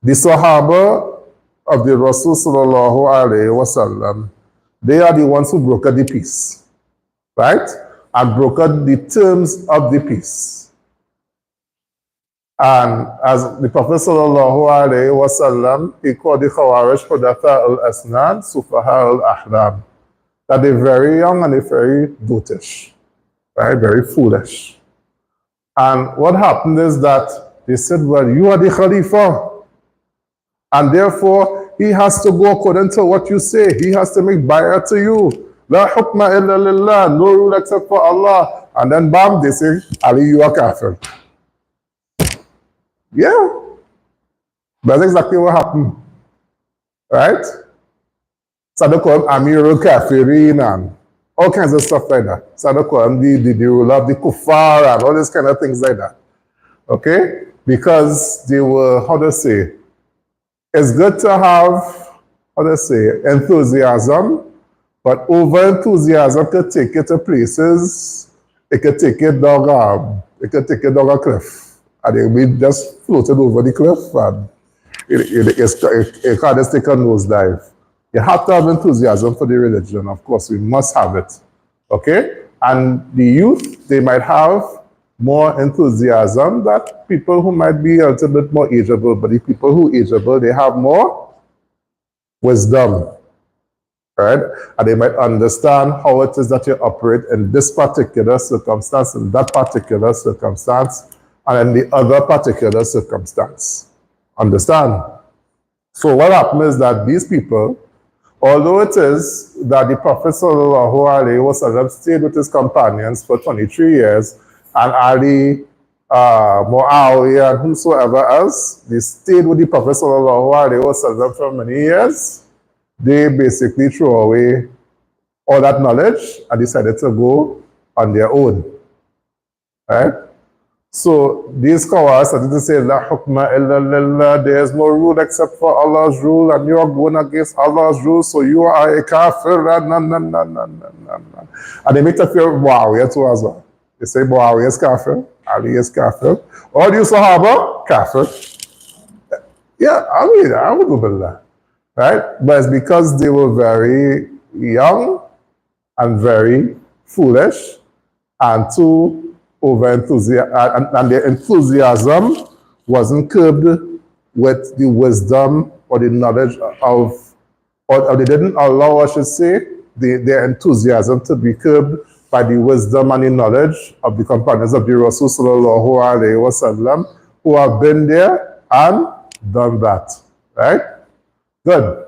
[SPEAKER 1] the Sahaba of the Rasul sallallahu alayhi wasallam, they are the ones who brokered the peace, right? And brokered the terms of the peace. And as the Prophet sallallahu alayhi wa sallam, he called the Khawarij Hudatha al-Asnan, Sufaha al-Ahlam. That they're very young and they're very dotish, right? Very foolish. And what happened is that they said, well, you are the Khalifa. And therefore, he has to go according to what you say. He has to make bay'ah to you. La hukma illa lillah, no rule except for Allah. And then bam, they say, Ali, you are kafir. Yeah. That's exactly what happened. Right? So they call him Amirul Kafirin and all kinds of stuff like that. So they call him the ruler of the kuffar and all these kind of things like that. Okay? Because they were, how to say, it's good to have, how to say, enthusiasm, but over enthusiasm could take it to places, it could take it down a cliff. And it will be just floated over the cliff and it can't just take a nosedive. You have to have enthusiasm for the religion, of course, we must have it. Okay? And the youth, they might have more enthusiasm than people who might be a little bit more ageable, but the people who are ageable, they have more wisdom, right? And they might understand how it is that you operate in this particular circumstance, in that particular circumstance, and in the other particular circumstance. Understand? So what happened is that these people, although it is that the Prophet ﷺ stayed with his companions for 23 years, and Ali, Muawiyah, and whomsoever else, they stayed with the Prophet ﷺ for many years, they basically threw away all that knowledge and decided to go on their own. Right? So these scholars started to say, La hukma illa lillah, there is no rule except for Allah's rule, and you are going against Allah's rule, so you are a kafir. And they make us feel Muawiyah too as well. They say Muawiyah is kafir, Ali is kafir. All you Sahaba, kafir. Yeah, I mean, I would go with that. Right? But it's because they were very young and very foolish and too over enthusiasm, and their enthusiasm wasn't curbed with the wisdom or the knowledge of, or they didn't allow, I should say, their enthusiasm to be curbed by the wisdom and the knowledge of the companions of the Rasul sallallahu alaihi wasallam who have been there and done that. Right? Good.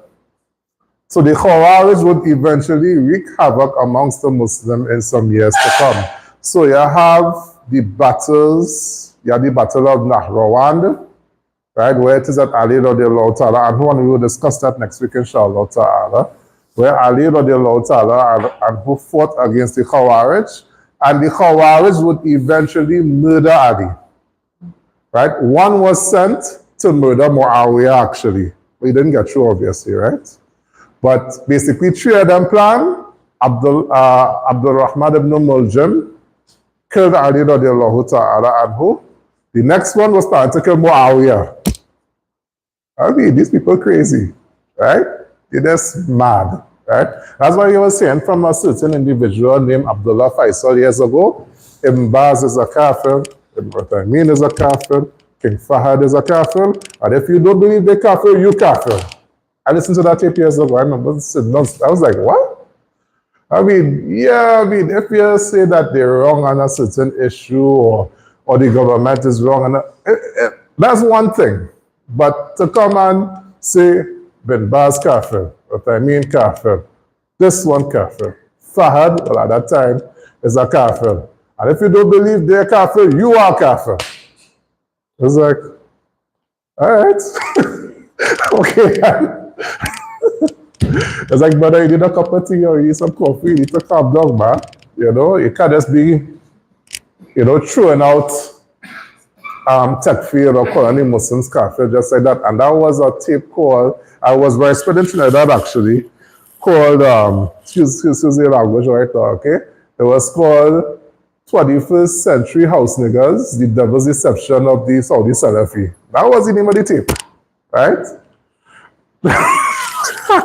[SPEAKER 1] So the Khawarij would eventually wreak havoc amongst the Muslims in some years to come. So you have the battles, you have the battle of Nahrawand, right, where it is that Ali radiallahu ta'ala, and we will discuss that next week inshallah ta'ala, where Ali radiallahu ta'ala and who fought against the Khawarij, and the Khawarij would eventually murder Ali. Right? One was sent to murder Muawiyah actually. We didn't get through obviously, right? But basically three of them planned. Abdul Rahman ibn Muljam killed Ali radiallahu ta'ala anhu. The next one was planned to kill Muawiyah. I mean, these people crazy, right? They're just mad, right? That's why you were saying from a certain individual named Abdullah Faisal years ago, Ibn Baz is a kafir, Ibn Uthaymeen is a kafir, King Fahad is a kafir, and if you don't believe they're kafir, you kafir. I listened to that tape years ago. I remember sitting down, I was like, what? I mean, yeah, I mean, if you say that they're wrong on a certain issue or the government is wrong, and that's one thing. But to come and say, Bin Baz kafir, Uthaymeen kafir, this one kafir, Fahad, well at that time, is a kafir. And if you don't believe they're kafir, you are kafir. It's like, all right. Okay. It's like, brother, you need a cup of tea or you need some coffee, you need to calm down, man. You know, you can't just be, you know, throwing out takfir or calling Muslims kafir just like that. And that was a tape called, I was very spread in Trinidad actually, called, excuse the language right now, okay? It was called 21st Century House Niggas, the Devil's Deception of the Saudi Salafi. That was the name of the tape, right?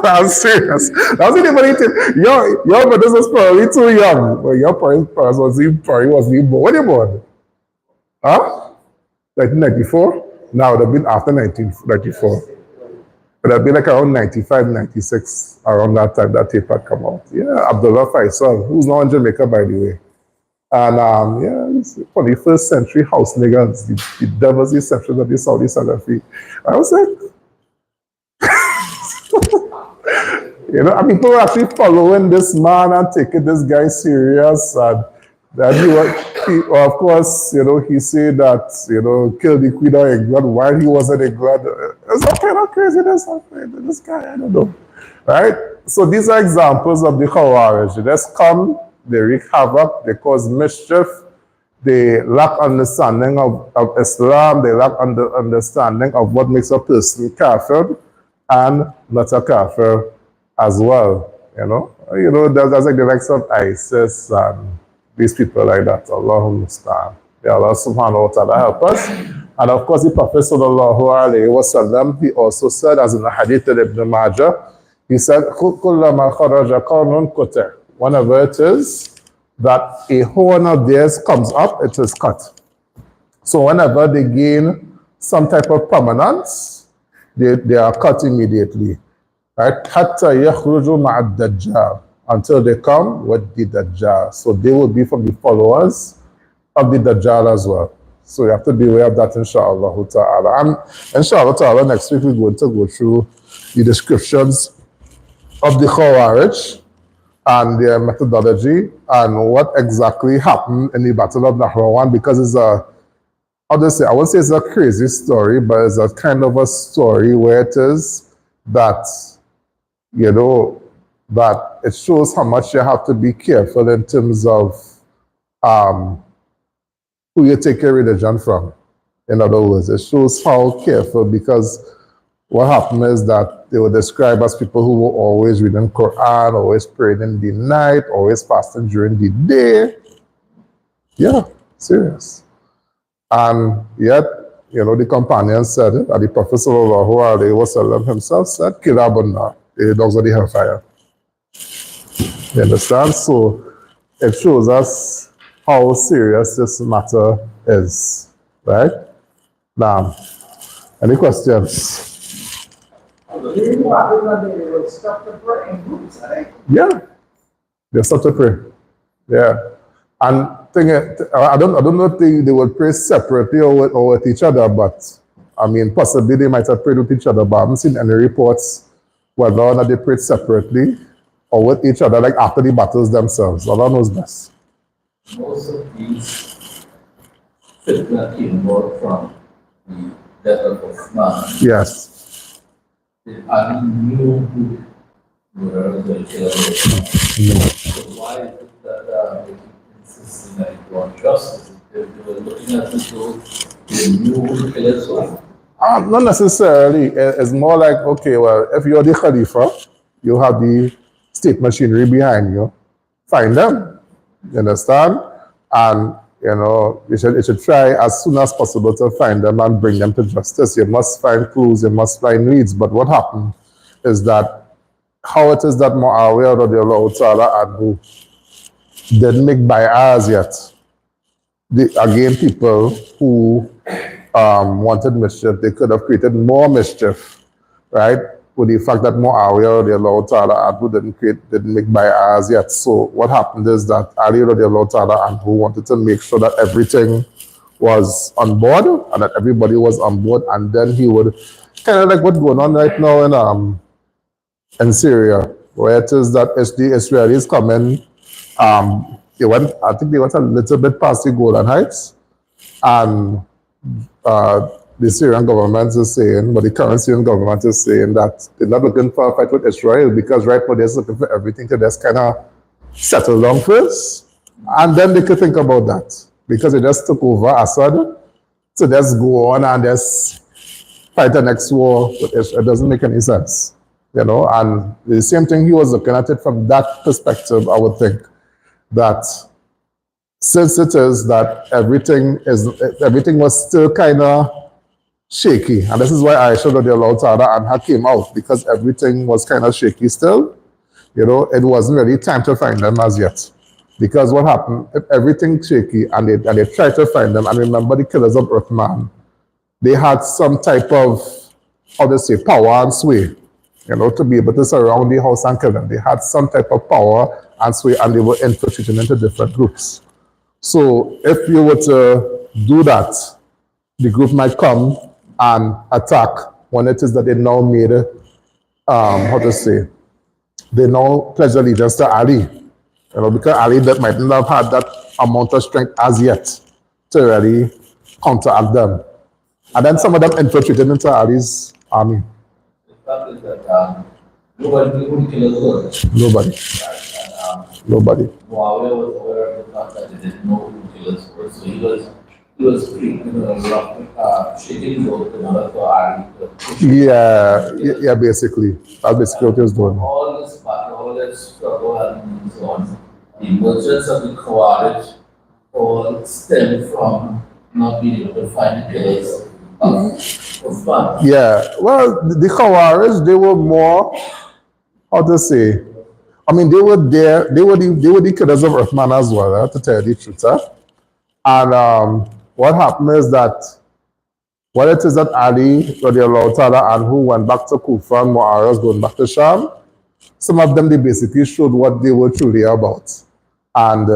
[SPEAKER 1] I'm serious. That was the name of the tape. Your brothers was probably too young. Well, your parents probably wasn't born. When you born? Huh? 1994? No, it would have been after 1994. It would have been like around 95, 96, around that time that tape had come out. Yeah, Abdullah Faisal, who's now in Jamaica, by the way. And yeah, it's for the first century house niggas, the devil's deception of the Saudi Salafi. I was like, you know, and people were actually following this man and taking this guy serious. And that of course, you know, he said that, you know, kill the Queen of England while he was in England. It's all kind of craziness happening. This guy, I don't know. Right? So these are examples of the Khawarij. They just come, they wreak havoc, they cause mischief, they lack understanding of Islam, they lack understanding of what makes a person kafir and not a kafir as well. You know, there's like the likes of ISIS and these people like that. Allahumma musta'an. May Allah subhanahu wa ta'ala help us. And of course, the Prophet sallallahu alayhi wa sallam, he also said, as in the hadith of Ibn Majah, he said, كُلَّمَا خَرَجَ قَرْنٌ قُتِعَ. Whenever it is that a horn of theirs comes up, it is cut. So whenever they gain some type of prominence, they are cut immediately. Right? حَتَّى يَخْرُجُوا مَعَ الدَّجَّالِ. Until they come with the Dajjal. So they will be from the followers of the Dajjal as well. So you have to be aware of that, inshallah ta'ala. And inshallah ta'ala, next week we're going to go through the descriptions of the Khawarij and their methodology and what exactly happened in the Battle of Nahrawan, because it's I won't say it's a crazy story, but it's a kind of a story where it is that, you know, that it shows how much you have to be careful in terms of who you take your religion from. In other words, it shows how careful, because what happened is that they were described as people who were always reading Quran, always praying in the night, always fasting during the day. Yeah, serious. And yet, you know, the companions said it, and the Prophet sallallahu alaihi wasallam himself said, Kilabunna, the dogs of the hellfire. You understand? So it shows us how serious this matter is, right? Now, any questions? Yeah, they stop to pray. Yeah, and I don't know if they would pray separately or with each other, but I mean, possibly they might have prayed with each other, but I haven't seen any reports whether or not they prayed separately or with each other, like after the battles themselves. Allah knows best.
[SPEAKER 2] Most of these fitna came about from the death of Uthman.
[SPEAKER 1] Yes.
[SPEAKER 2] Ali knew who were the killers. So why is it that they insisting that it was justice? They were looking at it though they knew who the killers were.
[SPEAKER 1] Not necessarily. It's more like, okay, well, if you're the Khalifa, you have the state machinery behind you. Find them. You understand? And, you know, you should try as soon as possible to find them and bring them to justice. You must find clues, you must find leads. But what happened is that how it is that Muawiyah radiallahu ta'ala anhu didn't make bay'ahs yet. Again, people who wanted mischief, they could have created more mischief, right? With the fact that Muawiyah radiallahu ta'ala anhu didn't make bay'ahs yet. So what happened is that Ali radiallahu ta'ala anhu wanted to make sure that everything was on board and that everybody was on board, and then he would kind of like what's going on right now in Syria, where it is that the Israelis come in, I think they went a little bit past the Golan Heights, and the Syrian government is saying, but the current Syrian government is saying that they're not looking for a fight with Israel, because right now they're looking for everything to just kind of settle down first, and then they could think about that, because they just took over Assad, so just go on and just fight the next war with Israel. It doesn't make any sense, you know. And the same thing, he was looking at it from that perspective. I would think that since it is that everything was still kind of shaky, and this is why Aisha radiallahu ta'ala anha came out, because everything was kind of shaky still. You know, it wasn't really time to find them as yet. Because what happened, if everything's shaky and they try to find them, and remember the killers of Uthman, they had some type of, how to say, power and sway, to be able to surround the house and kill them. They had some type of power and sway, and they were infiltrating into different groups. So if you were to do that, the group might come and attack when it is that they now made, how to say, they now pledge allegiance to Ali. Because Ali that might not have had that amount of strength as yet to really counteract them. And then some of them infiltrated into Ali's army.
[SPEAKER 2] The fact is that nobody knew who the killers were.
[SPEAKER 1] Nobody. Nobody.
[SPEAKER 2] Muawiyah was aware of the fact that they didn't know who the killers were, so he was shaking his oath in order for Ali to push
[SPEAKER 1] Yeah, basically. That's basically what he was doing.
[SPEAKER 2] all this battle, all this struggle and so on. The emergence of the Khawarij all stem from not being able to find the killers of fun.
[SPEAKER 1] Yeah, well, the Khawarij, they were more, how to say, I mean, they were there, they were the killers of Uthman as well, to tell you the truth. And what happened is that, what it is that Ali, radiallahu ta'ala, and who went back to Kufa and Muawiyah was going back to Sham, some of them, they basically showed what they were truly about. And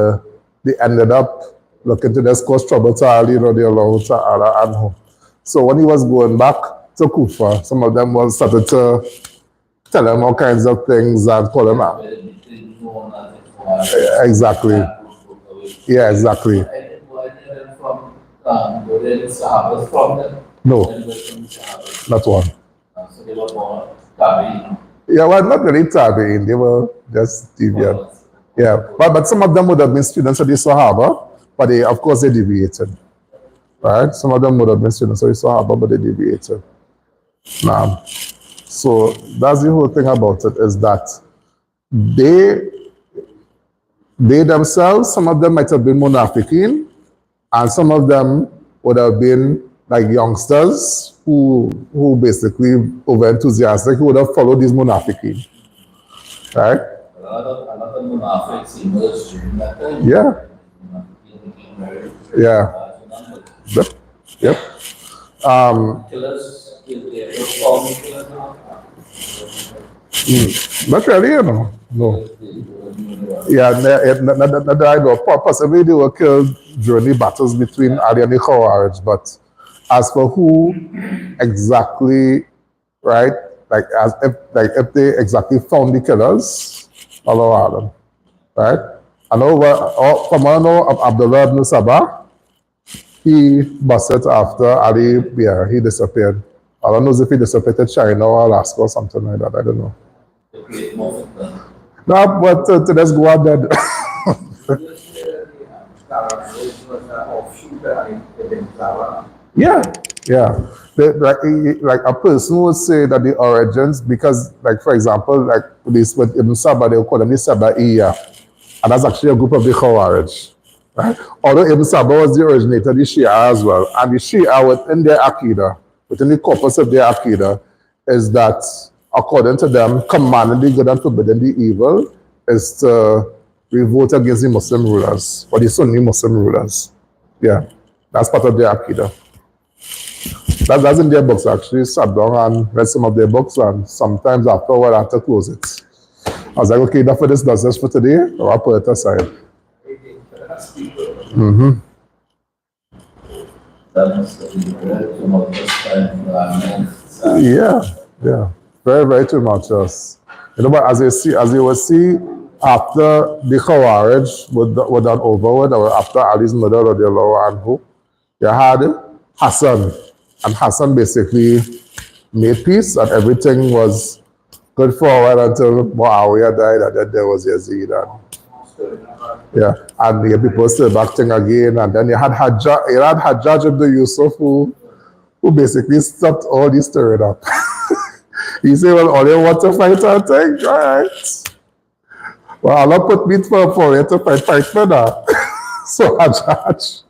[SPEAKER 1] they ended up looking to this cause trouble to Ali, radiallahu ta'ala, and who. So when he was going back to Kufa, some of them was started to tell him all kinds of things and call him out. Exactly. Yeah, exactly. No, not one.
[SPEAKER 2] So they were born Tabi'in.
[SPEAKER 1] Yeah, well, not really Tabi'in, they were just deviant. Yeah, but some of them would have been students of the Sahaba, but they, of course, they deviated. Right? Some of them would have been students of the Sahaba, but they deviated. Now, so that's the whole thing about it, is that they themselves, some of them might have been munafiqeen, and some of them would have been like youngsters who basically over enthusiastic, who would have followed these munafiqeen. Right?
[SPEAKER 2] A lot of munafiqs emerged during that time.
[SPEAKER 1] Yeah. Yeah. Yep.
[SPEAKER 2] Killers, they call me killers now.
[SPEAKER 1] Not really, no. Yeah, not that I know. Possibly they were killed during the battles between Ali and the Khawarij, but as for who exactly, right? Like if they exactly found the killers, Allah Alam, right? I know from what I know of Abdullah ibn Sabah, he busted after Ali, yeah, he disappeared. I don't know if he disappeared to China or Alaska or something like that, I don't know.
[SPEAKER 2] To create more of them.
[SPEAKER 1] No, but to just go out there. Yeah. Like a person would say that the origins, because like for example, like this with Ibn Saba, they would call them the Saba'iyya. And that's actually a group of the Khawarij. Right? Although Ibn Saba was the originator of the Shia as well. And the Shia within their Aqidah, within the corpus of their Aqidah, is that according to them, commanding the good and forbidding the evil is to revolt against the Muslim rulers, or the Sunni Muslim rulers. Yeah, that's part of their Aqidah. That's in their books, actually. Sat down and read some of their books, and sometimes afterward I had to close it. I was like, okay, enough of this nonsense for today, or I'll put it aside. Mm-hmm.
[SPEAKER 2] That must have been very tumultuous time.
[SPEAKER 1] Yeah. Very, very tumultuous. But as you will see, after the Khawarij were done over with, or after Ali's murder, radiallahu anhu, you had Hassan. And Hassan basically made peace, and everything was good forward until Muawiyah died, and then there was Yazid. And the people still acting again, and then you had Hajjaj ibn Yusuf who basically stopped all this stirring up. He said, well, all you want to fight, I think, all right. Well, Allah put me for you to fight for that. So Hajjaj,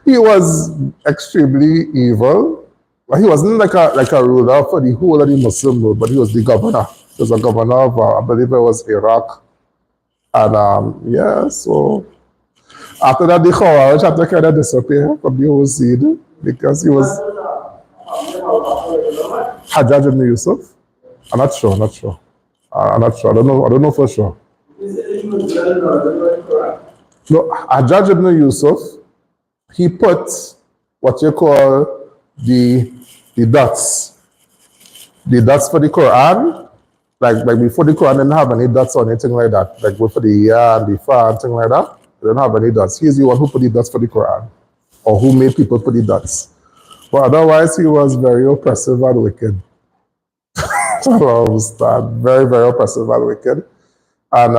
[SPEAKER 1] he was extremely evil. Well, he wasn't like a ruler for the whole of the Muslim world, but he was the governor. He was a governor of, I believe it was Iraq. And so after that, the Khawarij had to kind of disappear from the whole scene. because he was Hajjaj ibn Yusuf. I'm not sure. I'm not sure. I don't know for sure. No, Hajjaj ibn Yusuf, he put what you call the dots. The dots for the Quran, like before the Quran didn't have any dots or anything like that. Like for the Ya and the Fa and thing like that, they don't have any dots. He's the one who put the dots for the Quran, or who made people put the dots. But otherwise, he was very oppressive and wicked. Very, very oppressive and wicked. And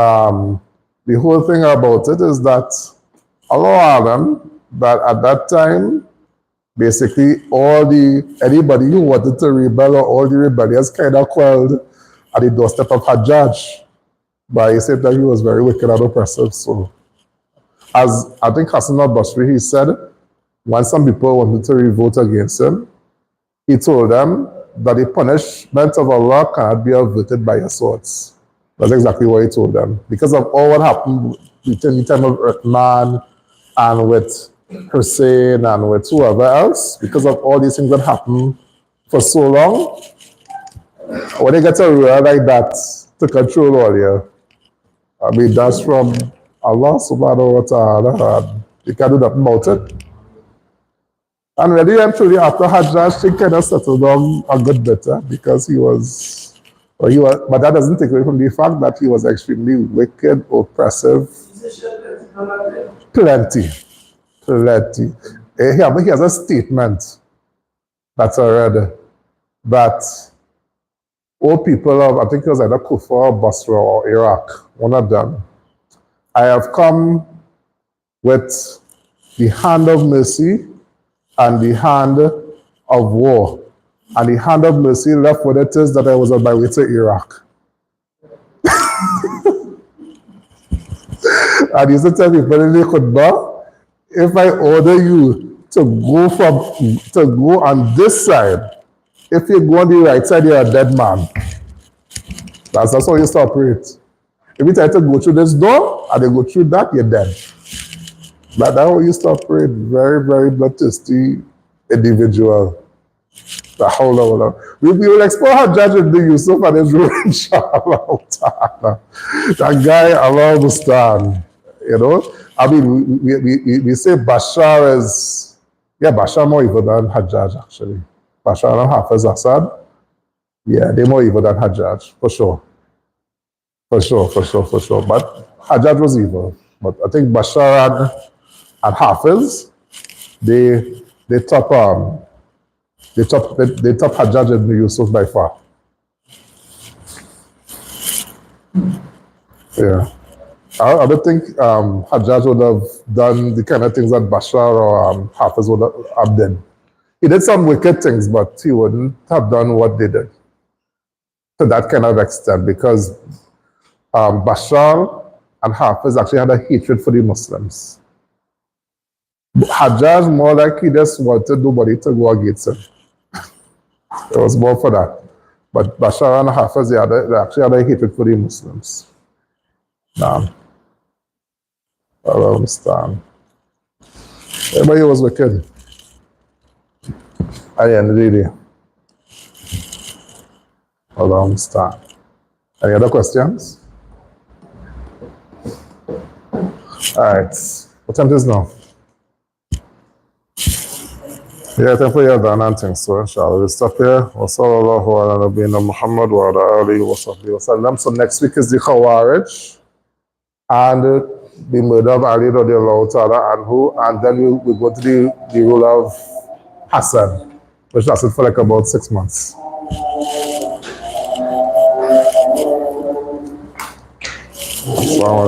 [SPEAKER 1] the whole thing about it is that Allah Alam, that at that time, basically anybody who wanted to rebel or all the rebellions kind of quelled at the doorstep of Hajjaj. But he said that he was very wicked and oppressive. So, as I think Hassan al-Basri, he said, when some people wanted to revolt against him, he told them that the punishment of Allah cannot be averted by your swords. That's exactly what he told them. Because of all what happened between the time of Uthman and with Hussein and with whoever else, because of all these things that happened for so long, when they get a ruler like that to control all you, I mean, that's from Allah subhanahu wa ta'ala. You can't do nothing about it. And really and truly, after Hajjaj, she kind of settled down a good better because he was, but that doesn't take away from the fact that he was extremely wicked, oppressive. Plenty. He has a statement that I read that all people of, I think it was either Kufa or Basra or Iraq, one of them, I have come with the hand of mercy and the hand of war. And the hand of mercy left what it is that I was on my way to Iraq. And he used to tell people in the khutbah, if I order you to go on this side, if you go on the right side, you're a dead man. That's how you used to operate. If you try to go through this door and they go through that, you're dead. But that's how you used to operate. Very, very bloodthirsty individual. We will explore how Judge ibn Yusuf and his rule, inshallah. That guy, Allah Mustan. You know? I mean, we say Bashar is, Bashar more evil than Hajjaj, actually. Bashar and Hafiz Assad, they're more evil than Hajjaj, for sure. For sure. But Hajjaj was evil. But I think Bashar and Hafiz, they top Hajjaj ibn Yusuf by far. Yeah. I don't think Hajjaj would have done the kind of things that Bashar or Hafiz would have done. He did some wicked things, but he wouldn't have done what they did to that kind of extent, because Bashar and Hafiz actually had a hatred for the Muslims. Hajjaj, more like he just wanted nobody to go against him. It was more for that. But Bashar and Hafiz, they actually had a hatred for the Muslims. I don't understand. Everybody was wicked at the end of the day. I don't understand. Any other questions? All right. What time is it now? Time for your done and things. So, inshallah, we'll stop here. Wa sallallahu ala nabiyyina Muhammad wa ala alihi wa sahbihi wa sallam. So, next week is the Khawarij and the murder of Ali radiallahu ta'ala anhu, and then we go to the rule of Hassan, which lasted for like about 6 months.